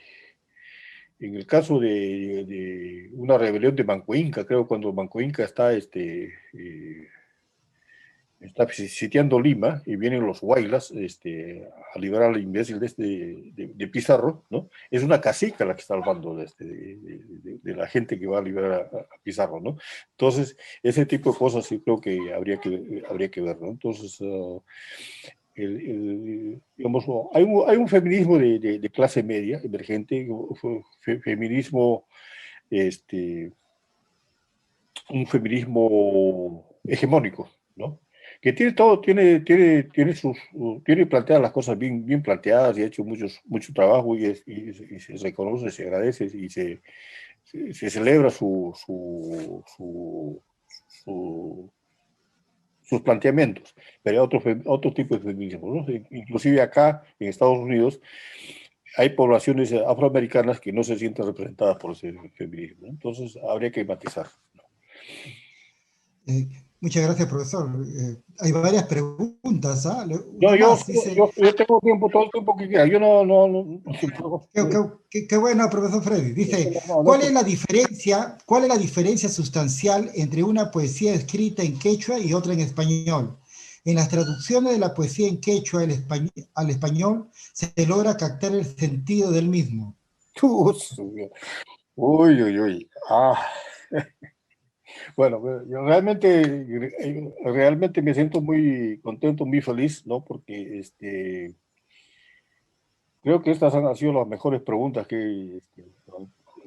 el caso de una rebelión de Manco Inca, creo cuando Manco Inca está sitiando Lima y vienen los Huaylas a liberar al imbécil de Pizarro, ¿no? Es una cacica la que está al mando de la gente que va a liberar a Pizarro, ¿no? Entonces, ese tipo de cosas sí creo que habría que ver, ¿no? Entonces, digamos, hay un feminismo de clase media emergente, feminismo, un feminismo hegemónico, ¿no? Que tiene todo, tiene planteadas las cosas bien, bien planteadas y ha hecho mucho trabajo y se reconoce, se agradece y se celebra sus planteamientos, pero hay otro tipo de feminismo, ¿no? Inclusive acá en Estados Unidos hay poblaciones afroamericanas que no se sienten representadas por ese feminismo, ¿no? Entonces habría que matizar, ¿no? Muchas gracias, profesor. Hay varias preguntas. ¿Ah? No, Una más, dice, yo tengo tiempo, todo el tiempo que quiera. Yo qué bueno, profesor Freddy. Dice, ¿cuál es la diferencia sustancial entre una poesía escrita en quechua y otra en español? En las traducciones de la poesía en quechua al español se logra captar el sentido del mismo. uy, uy, uy. Bueno, yo realmente me siento muy contento, muy feliz, ¿no? Porque creo que estas han sido las mejores preguntas en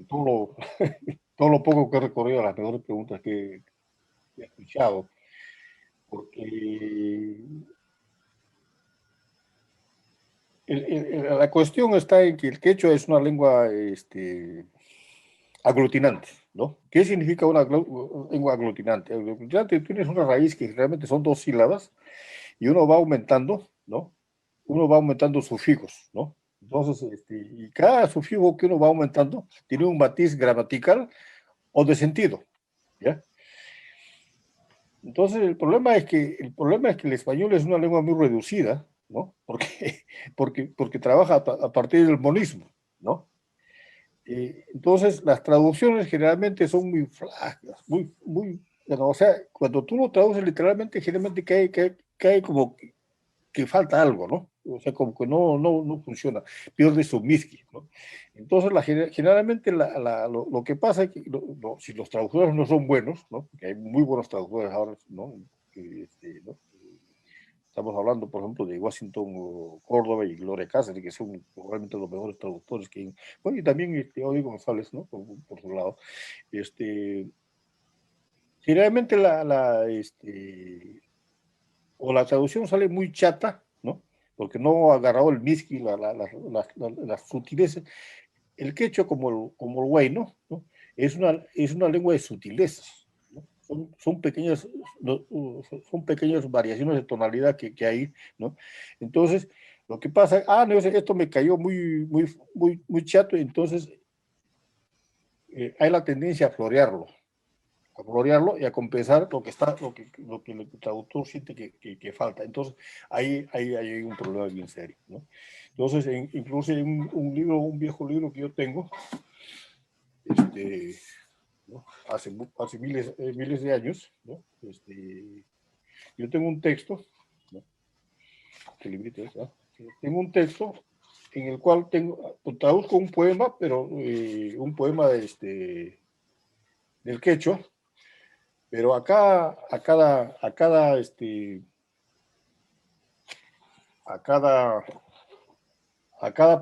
todo lo poco que he recorrido, las mejores preguntas que he escuchado. Porque la cuestión está en que el quechua es una lengua aglutinante, ¿no? ¿Qué significa una lengua aglutinante? Aglutinante, tienes una raíz que realmente son dos sílabas y uno va aumentando, ¿no? Uno va aumentando sufijos, ¿no? Entonces, y cada sufijo que uno va aumentando tiene un matiz gramatical o de sentido, ¿ya? Entonces, el problema es que el español es una lengua muy reducida, ¿no? Porque trabaja a partir del monismo, ¿no? Entonces, las traducciones generalmente son muy flacas, muy, muy, bueno, o sea, cuando tú lo traduces literalmente, generalmente cae como que falta algo, ¿no? O sea, como que no funciona, pierde su miski, ¿no? Entonces, generalmente lo que pasa es que si los traductores no son buenos, ¿no? Porque hay muy buenos traductores ahora, ¿no? ¿No? Estamos hablando, por ejemplo, de Washington Córdoba y Gloria Cáceres, que son probablemente los mejores traductores que... Bueno, y también Odio González, ¿no? Por su lado. Generalmente o la traducción sale muy chata, ¿no? Porque no ha agarrado el miski, las sutilezas. El quechua, como el güey, ¿no? Es una lengua de sutilezas, ¿no? Son pequeñas, no, son pequeñas variaciones de tonalidad que hay, ¿no? Entonces, lo que pasa, no, esto me cayó muy chato, entonces hay la tendencia a florearlo y a compensar lo que el traductor siente que falta. Entonces, ahí hay un problema bien serio, ¿no? Entonces, incluso en un viejo libro que yo tengo, ¿no? Hace miles de años, ¿no? Yo tengo un texto, ¿no? ¿Qué librito es? Tengo un texto en el cual traduzco un poema, pero un poema del quechua, pero acá, a cada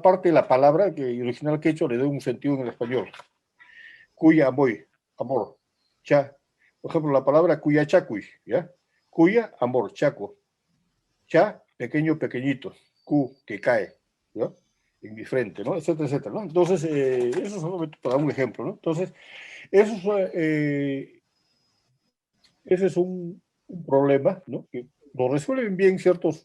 parte de la palabra que original quechua le doy un sentido en el español. Cuya, amor, cha. Por ejemplo, la palabra cuya chacuy, ¿ya? Cuya, amor, chaco. Cha, pequeño, pequeñito. Cu, que cae, ¿no? En mi frente, ¿no? Etcétera, etcétera, ¿no? Entonces, eso solamente para un ejemplo, ¿no? Entonces, eso ese es un problema, ¿no? Que lo resuelven bien ciertos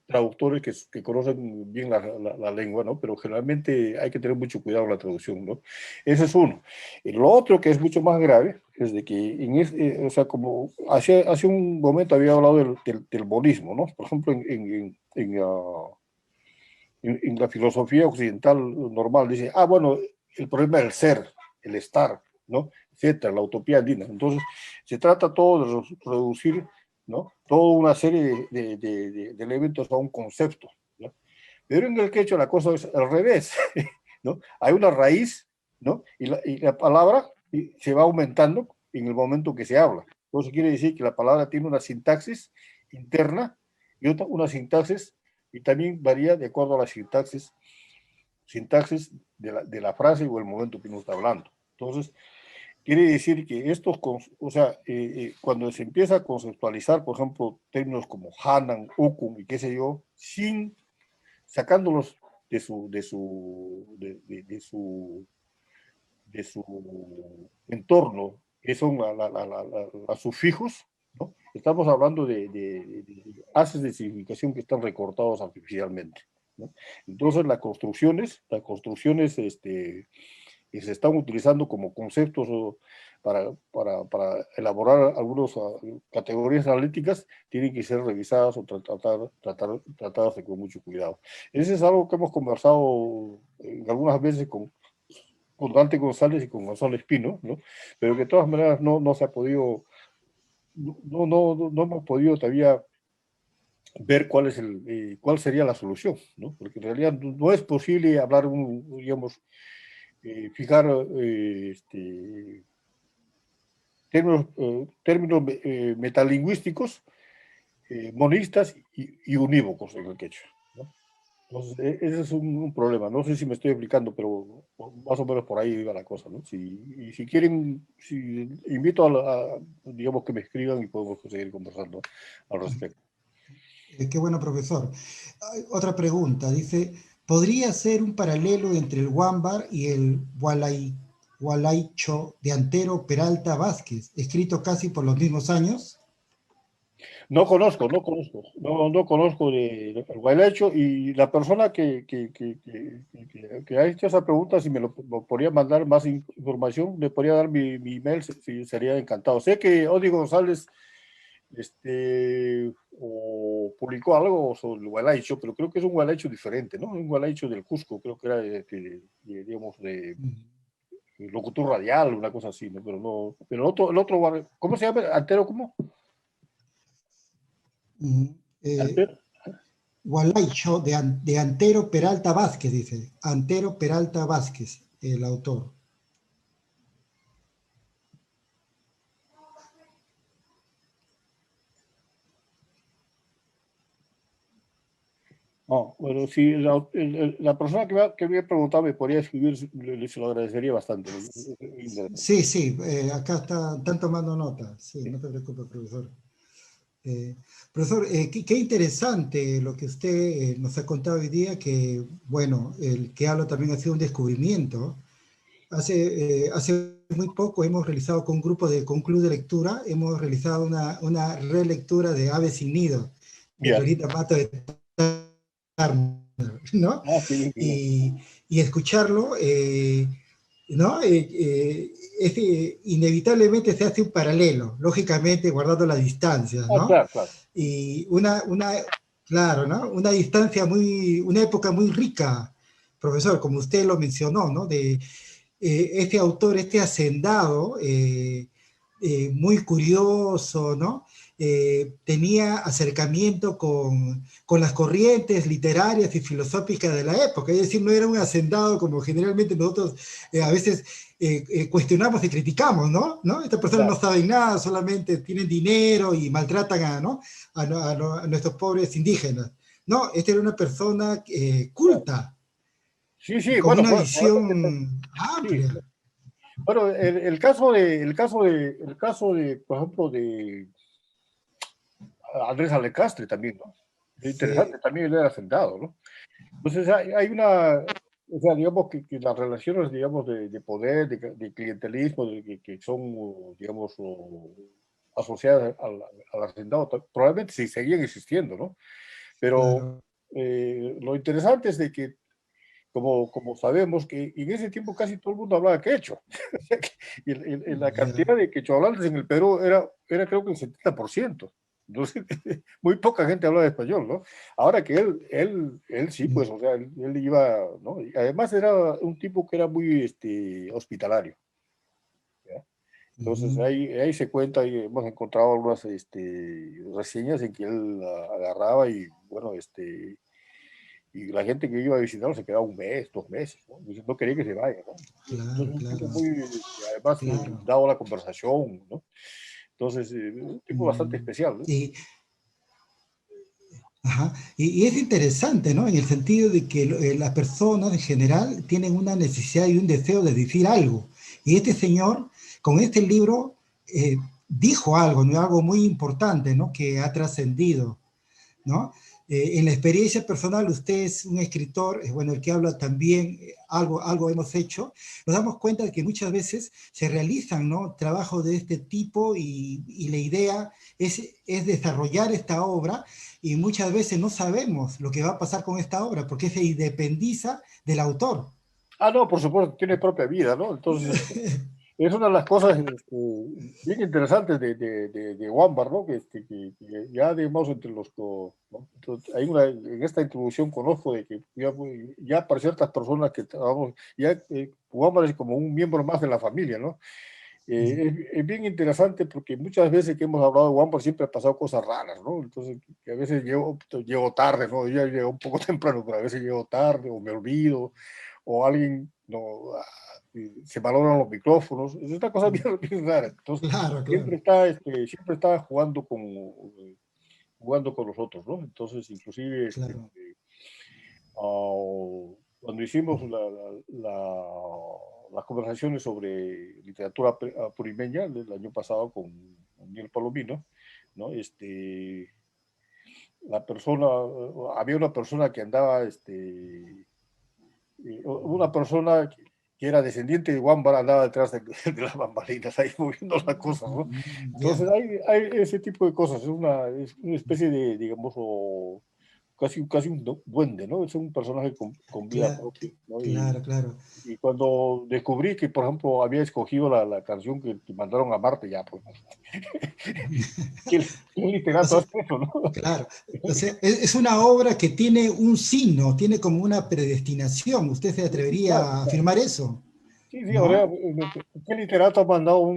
traductores que conocen bien la lengua, ¿no? Pero generalmente hay que tener mucho cuidado en la traducción, ¿no? Ese es uno. Y lo otro que es mucho más grave es de que, o sea, como hace un momento había hablado del bonismo, ¿no? Por ejemplo, en la filosofía occidental normal dice, bueno, el problema del ser, el estar, ¿no? Etcétera, la utopía andina. Entonces, se trata todo de reducir, ¿no? Toda una serie de elementos a un concepto, ¿no? Pero en el quechua la cosa es al revés, ¿no? Hay una raíz, ¿no? Y la palabra se va aumentando en el momento que se habla. Entonces quiere decir que la palabra tiene una sintaxis interna y una sintaxis, y también varía de acuerdo a la sintaxis de la frase o el momento que uno está hablando. Entonces, quiere decir que o sea, cuando se empieza a conceptualizar, por ejemplo, términos como Hanan, Ukun y qué sé yo, sacándolos de su entorno, que son los sufijos, ¿no? Estamos hablando de haces de significación que están recortados artificialmente, ¿no? Entonces, las construcciones que se están utilizando como conceptos para elaborar algunas categorías analíticas tienen que ser revisadas o tratadas con mucho cuidado. Ese es algo que hemos conversado algunas veces con Dante González y con Gonzalo Espino, ¿no? Pero que de todas maneras no se ha podido, no hemos podido todavía ver cuál sería la solución, ¿no? Porque en realidad no es posible hablar, digamos, fijar términos metalingüísticos monistas y unívocos en el quechua, ¿no? Entonces, ese es un problema. No sé si me estoy explicando, pero más o menos por ahí iba la cosa, ¿no? Y si quieren, invito digamos, que me escriban y podemos seguir conversando al respecto. Qué bueno, profesor. Otra pregunta, dice, ¿podría ser un paralelo entre el Huámbar y el Hualaicho de Antero Peralta Vázquez, escrito casi por los mismos años? No conozco de Guaylacho, y la persona que ha hecho esa pregunta, si me podría mandar más información, le podría dar mi email, sería encantado. Sé que Odi González o publicó algo sobre el Gualecho, pero creo que es un Gualecho diferente, ¿no? Un Gualecho del Cusco, creo que era digamos, locutor radial, una cosa así, ¿no? Pero no, pero el otro, ¿cómo se llama? ¿Antero cómo? ¿Antero? Gualaicho de Antero Peralta Vázquez, dice. Antero Peralta Vázquez, el autor. No, bueno, si la persona que me ha preguntado me podría escribir, se lo agradecería bastante. Sí, sí, acá están tomando nota. Sí, no te preocupes, profesor. Profesor, qué interesante lo que usted nos ha contado hoy día, que, bueno, el que habla también ha sido un descubrimiento. Hace muy poco hemos realizado con un con un club de lectura, hemos realizado una relectura de Aves sin nido, de Ya. Lolita Mato de Turner, ¿no? Ah, qué bien, qué bien. Y escucharlo, ¿no? Inevitablemente se hace un paralelo, lógicamente guardando las distancias, Ah, ¿no? claro, claro. Y claro, ¿no? Una época muy rica, profesor, como usted lo mencionó, ¿no? De este autor, este hacendado, muy curioso, ¿no? Tenía acercamiento con las corrientes literarias y filosóficas de la época, es decir, no era un hacendado como generalmente nosotros a veces cuestionamos y criticamos, ¿no? ¿No? Estas personas no Claro. saben nada, solamente tienen dinero y maltratan ¿no? a nuestros pobres indígenas. No, esta era una persona Claro. culta, Sí, sí, con bueno, una probablemente, visión sí. amplia. Bueno, el caso de, por ejemplo, de Andrés Alecastre también, ¿no? Es Sí, interesante, también él era sentado, ¿no? Entonces hay o sea, digamos que las relaciones, digamos, de poder, de clientelismo, que son, digamos, asociadas al hacendado, probablemente sí seguían existiendo, ¿no? Pero claro. lo interesante es de que, como sabemos, que en ese tiempo casi todo el mundo hablaba quechua. Y la Ya. cantidad de quechohablantes en el Perú era creo que el 70%. Entonces, muy poca gente hablaba español, ¿no? Ahora que él sí, pues, o sea, él iba, ¿no? Y además era un tipo que era muy hospitalario, ¿ya? Entonces, Ujú. ahí se cuenta y hemos encontrado algunas reseñas en que él agarraba y, bueno, y la gente que iba a visitarlo se quedaba un mes, 2 meses, ¿no? Entonces, no quería que se vaya, ¿no? Claro, Entonces, un tipo claro, muy, además, claro. dado a la conversación, ¿no? Entonces, un tipo bastante Mm. especial, ¿no? Y, ajá, y es interesante, ¿no? En el sentido de que las personas en general tienen una necesidad y un deseo de decir algo. Y este señor, con este libro, dijo algo, ¿no? Algo muy importante, ¿no? Que ha trascendido, ¿no? En la experiencia personal, usted es un escritor, es bueno, el que habla también, algo hemos hecho, nos damos cuenta de que muchas veces se realizan, ¿no? Trabajos de este tipo y la idea es desarrollar esta obra y muchas veces no sabemos lo que va a pasar con esta obra porque se independiza del autor. Ah, no, por supuesto, tiene propia vida, ¿no? Entonces, es una de las cosas bien interesantes de Wambar, ¿no? Que ya, digamos, entre ¿no? Entonces, en esta introducción conozco de que ya para ciertas personas que trabajamos, ya Wambar es como un miembro más de la familia, ¿no? Es bien interesante porque muchas veces que hemos hablado de Wambar siempre han pasado cosas raras, ¿no? Entonces, que a veces llego tarde, ¿no? Yo llego un poco temprano, pero a veces llego tarde o me olvido o alguien no, se valoran los micrófonos, es una cosa bien, bien rara. Entonces, Claro, claro, siempre está jugando con los otros, ¿no? Entonces, inclusive, claro. cuando hicimos las conversaciones sobre literatura purimeña el año pasado con Daniel Palomino, ¿no? Había una persona que andaba, una persona que era descendiente de Wambar andaba detrás de las bambalinas, ahí moviendo las cosas, ¿no? Ya. Entonces hay ese tipo de cosas, es una especie de, digamos, casi un duende, ¿no? Es un personaje con vida Claro, propia, ¿no? claro, claro. Y cuando descubrí que, por ejemplo, había escogido la canción que mandaron a Marte, ya, pues, ¿qué O literato sea, hace eso, no? claro. O sea, es una obra que tiene un signo, tiene como una predestinación. ¿Usted se Sí, claro, atrevería a claro. afirmar eso? Sí, sí, ahora, ¿no? ¿qué literato ha mandado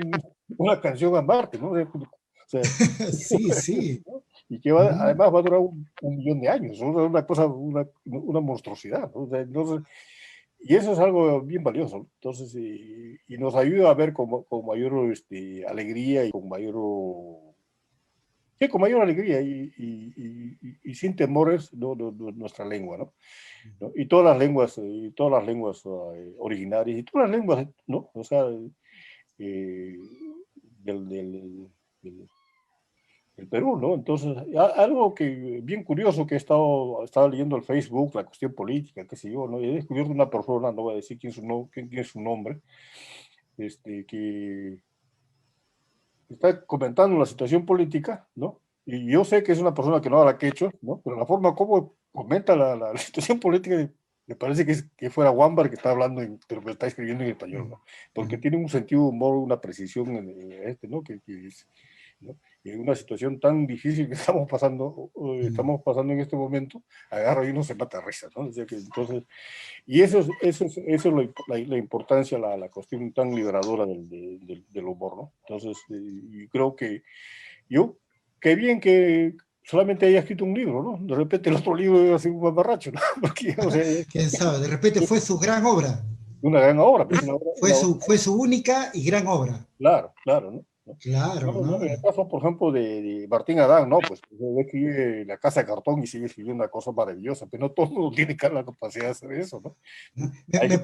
una canción a Marte, ¿no? O sea, Sí, sí. ¿no? Y que va, Mm. además va a durar un millón de años, ¿no? Una cosa, una monstruosidad, ¿no? O sea, entonces, y eso es algo bien valioso, ¿no? Entonces, y nos ayuda a ver con mayor alegría y con mayor, sí, con mayor alegría y sin temores, ¿no? Nuestra lengua, ¿no? ¿No? Y todas las lenguas originarias, y todas las lenguas, ¿no? O sea, eh, del, del, del, del Perú, ¿no? Entonces, algo que bien curioso que estaba leyendo el Facebook, la cuestión política, qué sé yo, ¿no? Y he descubierto una persona, no voy a decir quién es su nombre, que está comentando la situación política, ¿no? Y yo sé que es una persona que no habla quechua, ¿no? Pero la forma como comenta la situación política me parece que fuera Wambar que está hablando, pero que está escribiendo en español, ¿no? Porque tiene un sentido de humor, una precisión ¿no? ¿No? Y en una situación tan difícil que estamos pasando en este momento, agarra y uno se mata a risa, ¿no? O sea que entonces, y eso es la importancia, la cuestión tan liberadora del humor, ¿no? Entonces, y creo que yo, qué bien que solamente haya escrito un libro, ¿no? De repente el otro libro iba a ser un mamarracho, ¿no? Porque, o sea, ¿Quién sabe? De repente fue su gran obra. una gran obra, pues una obra, Fue su única y gran obra. claro, claro, ¿no? ¿No? Claro, No, ¿no? en el caso, por ejemplo, de Martín Adán, no, pues se ve que vive en la casa de cartón y sigue escribiendo una cosa maravillosa, pero no todo el mundo tiene la capacidad de hacer eso, ¿no? ¿No? Hay que,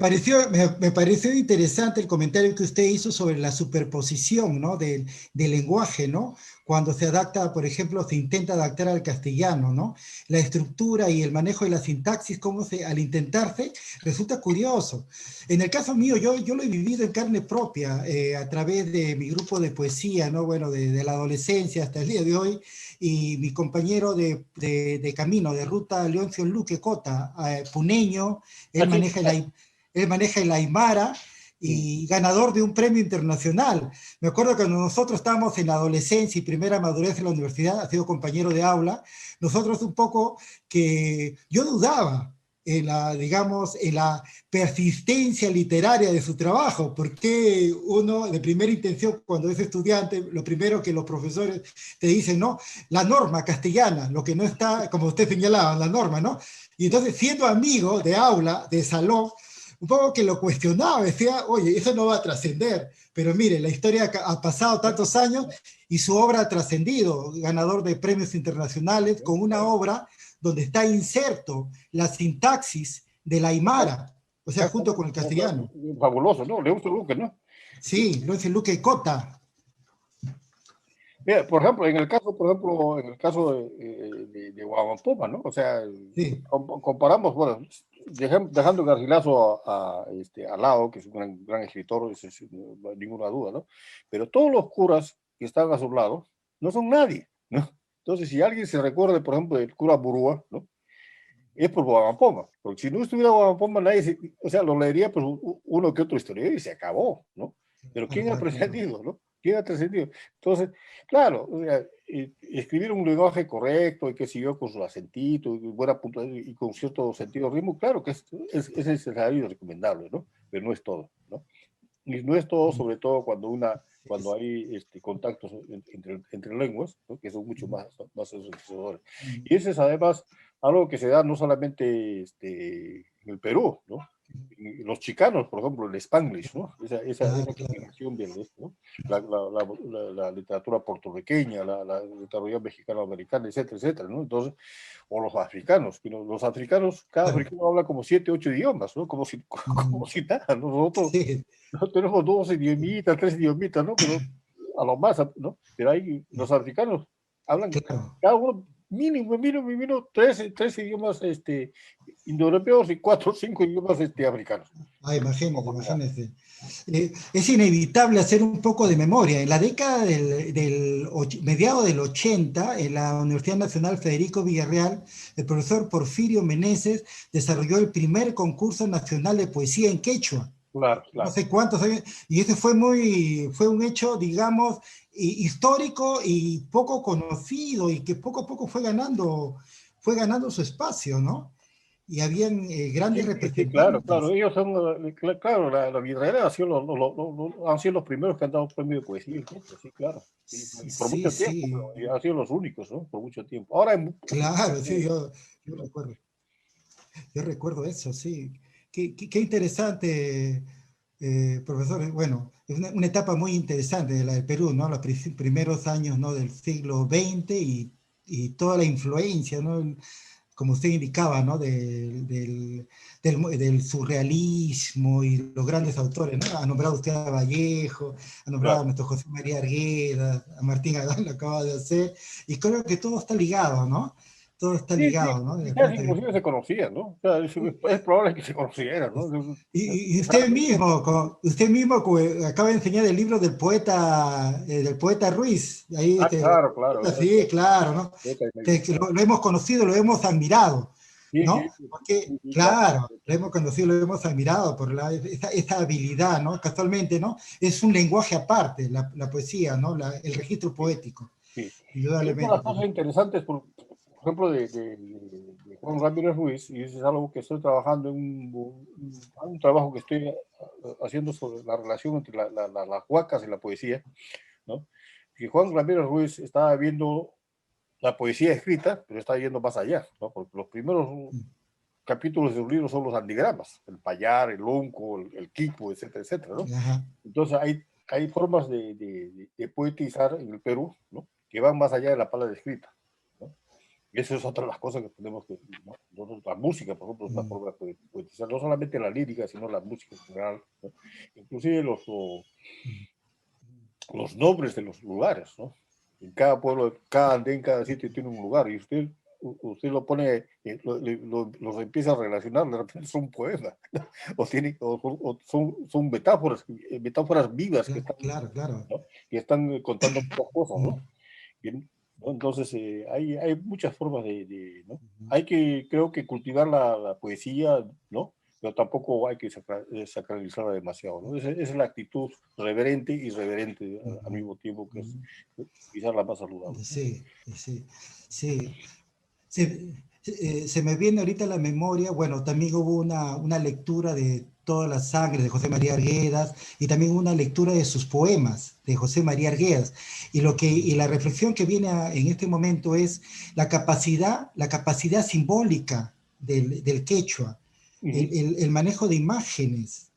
Me pareció interesante el comentario que usted hizo sobre la superposición, ¿no? Del lenguaje, ¿no? Cuando se adapta, por ejemplo, se intenta adaptar al castellano, ¿no? La estructura y el manejo de la sintaxis, al intentarse, resulta curioso. En el caso mío, yo lo he vivido en carne propia, a través de mi grupo de poesía, ¿no? Bueno, de la adolescencia hasta el día de hoy, y mi compañero de camino, de ruta, Leoncio Luque Cota, puneño. Él aquí, maneja él maneja el Aymara y ganador de un premio internacional. Me acuerdo que cuando nosotros estábamos en la adolescencia y primera madurez en la universidad, ha sido compañero de aula, nosotros un poco que yo dudaba en la, digamos, en la persistencia literaria de su trabajo, porque uno de primera intención cuando es estudiante, lo primero que los profesores te dicen, ¿no? La norma castellana, lo que no está, como usted señalaba, la norma, ¿no? Y entonces, siendo amigo de aula, de salón, un poco que lo cuestionaba, decía, oye, eso no va a trascender. Pero mire, la historia ha pasado tantos años y su obra ha trascendido, ganador de premios internacionales, con una obra donde está inserto la sintaxis de la Aymara, o sea, junto con el castellano. fabuloso, ¿no? Le gusta Luque, ¿no? Sí, lo dice Luque Cota. Mira, por ejemplo, en el caso de Guamapoma, ¿no? O sea, Sí, comparamos, bueno, dejando Garcilaso al lado, que es un gran escritor, no hay ninguna duda, ¿no? Pero todos los curas que están a su lado no son nadie, ¿no? Entonces, si alguien se recuerda, por ejemplo, del cura Burúa, ¿no? Es por Guamapoma, porque si no estuviera Guamapoma, o sea, lo leería pues, uno que otro historiador y se acabó, ¿no? Pero ¿quién ha claro. trascendido, no? ¿Quién ha trascendido? Entonces, claro, o sea, escribir un lenguaje correcto y qué sé yo, con su acentito y buena puntuación y con cierto sentido de ritmo, claro que es necesario y recomendable, ¿no? Pero no es todo, ¿no? Y no es todo, sobre todo cuando hay contactos entre lenguas, ¿no? Que son mucho más enriquecedores. Y ese es además algo que se da no solamente en el Perú, ¿no? Los chicanos, por ejemplo, el Spanglish, ¿no? Esa Claro, claro. combinación ¿no? La literatura puertorriqueña, la literatura mexicano-americana, etcétera, etcétera, ¿no? Entonces, o los africanos, que los africanos, cada Claro. africano habla como 7, 8 idiomas, ¿no? Como si nada, ¿no? Nosotros Sí, no tenemos 2 idiomitas, 3 idiomitas, ¿no? Pero a lo más, ¿no? Pero ahí los africanos hablan claro. cada uno mínimo, tres idiomas indoeuropeos y 4 o 5 idiomas africanos. Ah, imagínese, Poco nada. imagínese. Es inevitable hacer un poco de memoria. En la década mediado del 80, en la Universidad Nacional Federico Villarreal, el profesor Porfirio Meneses desarrolló el primer concurso nacional de poesía en quechua. Claro, No claro. sé cuántos años, y ese fue un hecho, digamos, histórico y poco conocido y que poco a poco fue ganando su espacio, ¿no? y habían grandes Sí, claro, claro. representantes. Ellos son, claro, la Virreina han sido han sido los primeros que han dado premio de poesía en Quechua, sí, claro. Y por Sí, mucho tiempo, sí, pero han sido los únicos, ¿no? Por mucho tiempo. Ahora hay claro, sí, yo recuerdo eso, sí. Qué interesante, profesor. Bueno, es una etapa muy interesante de la del Perú, ¿no? Los primeros años, ¿no? Del siglo XX y toda la influencia, ¿no? Como usted indicaba, ¿no? Del surrealismo y los grandes autores, ¿no? Ha nombrado usted a Vallejo, ha nombrado a claro. nuestro José María Arguedas, a Martín Adán lo acaba de hacer, y creo que todo está ligado, ¿no? Todo está Sí, sí, ligado, ¿no? De quizás repente, inclusive se conocían, ¿no? O sea, es probable que se conocieran, ¿no? y usted mismo acaba de enseñar el libro del poeta Ruiz, ahí, Ah, claro, claro. sí, claro, ¿no? Que lo hemos conocido, lo hemos admirado, Sí, sí, ¿no? sí, Porque, sí, claro. claro, lo hemos conocido, lo hemos admirado por esa habilidad, ¿no? Casualmente, ¿no? Es un lenguaje aparte, la poesía, ¿no? El registro Sí, poético, sí. Y una de las indudablemente, cosas ¿no? interesantes, por ejemplo, de Juan Ramírez Ruiz, y eso es algo que estoy trabajando en un trabajo que estoy haciendo sobre la relación entre las huacas y la poesía, ¿no? Que Juan Ramírez Ruiz estaba viendo la poesía escrita, pero está yendo más allá, ¿no? Porque los primeros capítulos de un libro son los andigramas, el payar, el unco, el quipo, etcétera, etcétera, ¿no? Ajá. Entonces hay formas de poetizar en el Perú, ¿no? Que van más allá de la palabra escrita, ¿no? Y eso es otra de las cosas que tenemos que, ¿no? Nosotros, la música, por ejemplo, es una forma de poetizar, no solamente la lírica, sino la música en general, ¿no? Inclusive los nombres de los lugares, ¿no? En cada pueblo, cada andén, cada sitio tiene un lugar y usted lo pone, los empieza a relacionar, de repente son poemas, o son metáforas, metáforas vivas Claro, claro. ¿no? Que están contando muchas cosas, ¿no? Y, ¿no? Entonces, hay muchas formas ¿no? Hay que, creo que cultivar la poesía, ¿no? Pero tampoco hay que sacralizarla demasiado, ¿no? Esa es la actitud reverente y irreverente al mismo tiempo, que es quizás la más saludable, ¿no? Sí, sí, sí. Se me viene ahorita a la memoria, bueno, también hubo una lectura de Toda la sangre de José María Arguedas y también una lectura de sus poemas de José María Arguedas. Y la reflexión que viene en este momento es la capacidad simbólica del quechua, Uh -huh. el manejo de imágenes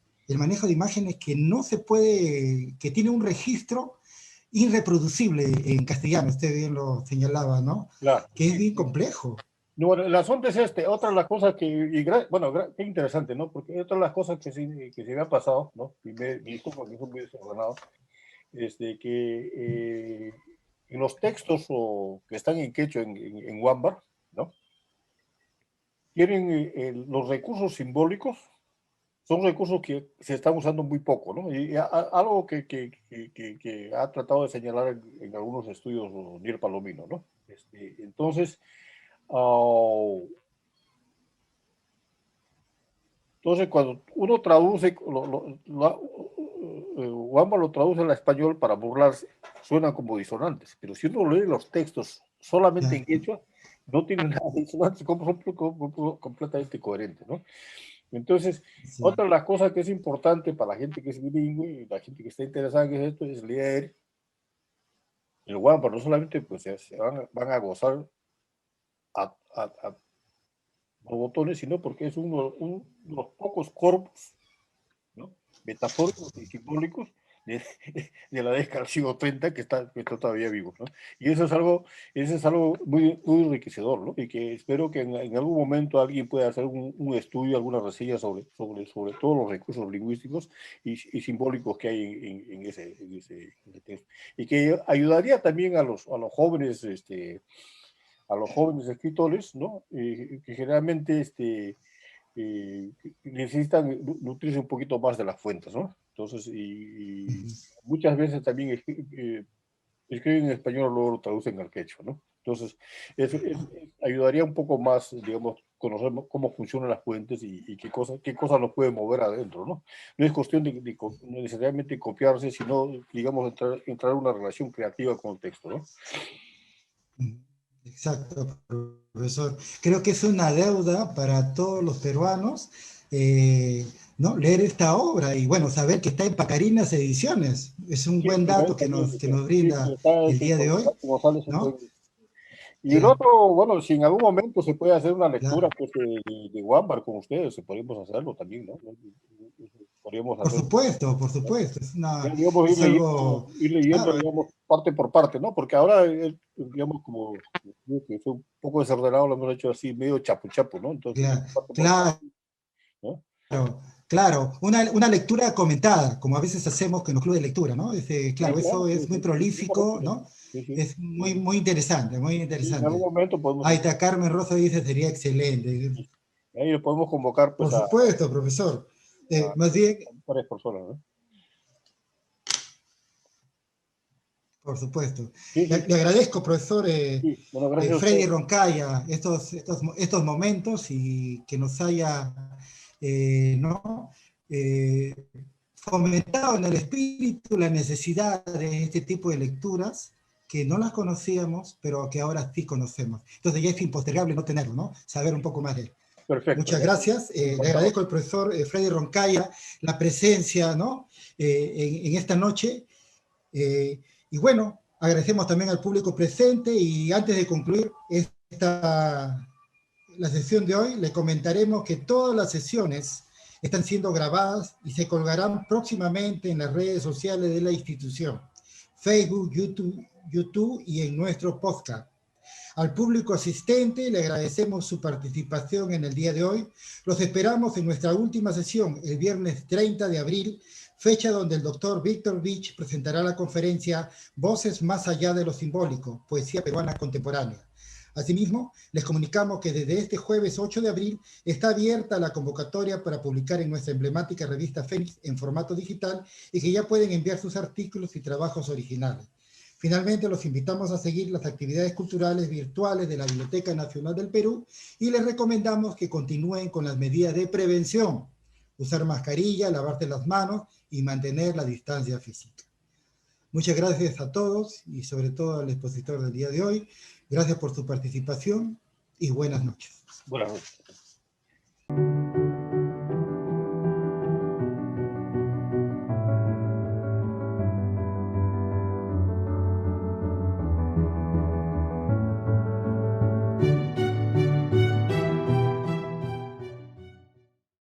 que no se puede, que tiene un registro irreproducible en castellano, usted bien lo señalaba, ¿no? Claro, Que es sí, bien sí. complejo. No, bueno, el asunto es otra de las cosas que, bueno, qué interesante, ¿no? Porque otra de las cosas que se me ha pasado, ¿no? Y me disculpo que soy muy desordenado, en los textos que están en quechua, en Huámbar, ¿no? Tienen los recursos simbólicos, son recursos que se están usando muy poco, ¿no? Y algo que ha tratado de señalar en algunos estudios Nier Palomino, ¿no? Entonces, uh, entonces, cuando uno traduce, Wamba lo traduce al español para burlarse, suena como disonantes, pero si uno lee los textos solamente en Ya, quechua, no tienen nada de disonantes, son completamente coherentes, ¿no? Entonces, sí, otra de las cosas que es importante para la gente que es bilingüe y la gente que está interesada en esto es leer el Wamba, no solamente pues van a gozar a, a, a botones, sino porque es uno de los pocos corpus, ¿no? Metafóricos y simbólicos de, de la década del siglo 30 que está todavía vivo, ¿no? Y eso es algo muy, muy enriquecedor, ¿no? Y que espero que en algún momento alguien pueda hacer un estudio, alguna reseña sobre todos los recursos lingüísticos y simbólicos que hay en ese texto. Y que ayudaría también a los jóvenes escritores, ¿no? Que generalmente necesitan nutrirse un poquito más de las fuentes, ¿no? Entonces, y muchas veces también escriben en español, luego lo traducen al quechua, ¿no? Entonces, ayudaría un poco más, digamos, conocer cómo funcionan las fuentes y qué cosas nos pueden mover adentro, ¿no? No es cuestión no necesariamente copiarse, sino, digamos, entrar en una relación creativa con el texto, ¿no? Exacto, profesor. Creo que es una deuda para todos los peruanos, ¿no? Leer esta obra y, bueno, saber que está en Pacarinas Ediciones. Es un Sí, buen está dato en también, que nos sí, sí, brinda está el ese día de hoy, González ¿no? Endoy. Y el Sí, otro, bueno, si en algún momento se puede hacer una lectura claro. pues, de Wambar con ustedes, podríamos hacerlo también, ¿no? Podríamos hacer, Por ¿no? supuesto, Ya, digamos, es algo, ir leyendo, claro, digamos, parte por parte, ¿no? Porque ahora, digamos, como digo que fue un poco desordenado, lo hemos hecho así, medio chapu chapu, ¿no? Entonces, parte por parte, claro, ¿no? claro, una lectura comentada, como a veces hacemos con los clubes de lectura, ¿no? Sí, Claro, claro, eso sí, es muy sí, sí, correcto, prolifico, ¿no? ¿no? Sí, sí. Es muy interesante, muy Sí, en algún interesante. momento podemos Ahí hacer, está Carmen Rosa dice, sería excelente. ahí lo podemos convocar, pues, Por supuesto, profesor. a Más bien, varias personas, ¿no? por supuesto. Sí, sí, Le agradezco, profesor sí. Bueno, gracias a Freddy usted. Roncaya, estos momentos y que nos haya, ¿no? Eh, fomentado en el espíritu la necesidad de este tipo de lecturas que no las conocíamos, pero que ahora sí conocemos. Entonces ya es impostergable no tenerlo, ¿no? Saber un poco más de él. Perfecto, Muchas ¿no? gracias. Le Encantado. agradezco al profesor Freddy Roncaya la presencia, ¿no? En esta noche. Y bueno, agradecemos también al público presente y antes de concluir la sesión de hoy, le comentaremos que todas las sesiones están siendo grabadas y se colgarán próximamente en las redes sociales de la institución, Facebook, YouTube y en nuestro podcast. Al público asistente le agradecemos su participación en el día de hoy. Los esperamos en nuestra última sesión, el viernes 30 de abril, fecha donde el doctor Víctor Vich presentará la conferencia Voces más allá de lo simbólico, poesía peruana contemporánea. Asimismo, les comunicamos que desde este jueves 8 de abril está abierta la convocatoria para publicar en nuestra emblemática revista Fénix en formato digital y que ya pueden enviar sus artículos y trabajos originales. Finalmente, los invitamos a seguir las actividades culturales virtuales de la Biblioteca Nacional del Perú y les recomendamos que continúen con las medidas de prevención, usar mascarilla, lavarse las manos y mantener la distancia física. Muchas gracias a todos y sobre todo al expositor del día de hoy. Gracias por su participación y buenas noches. Buenas noches.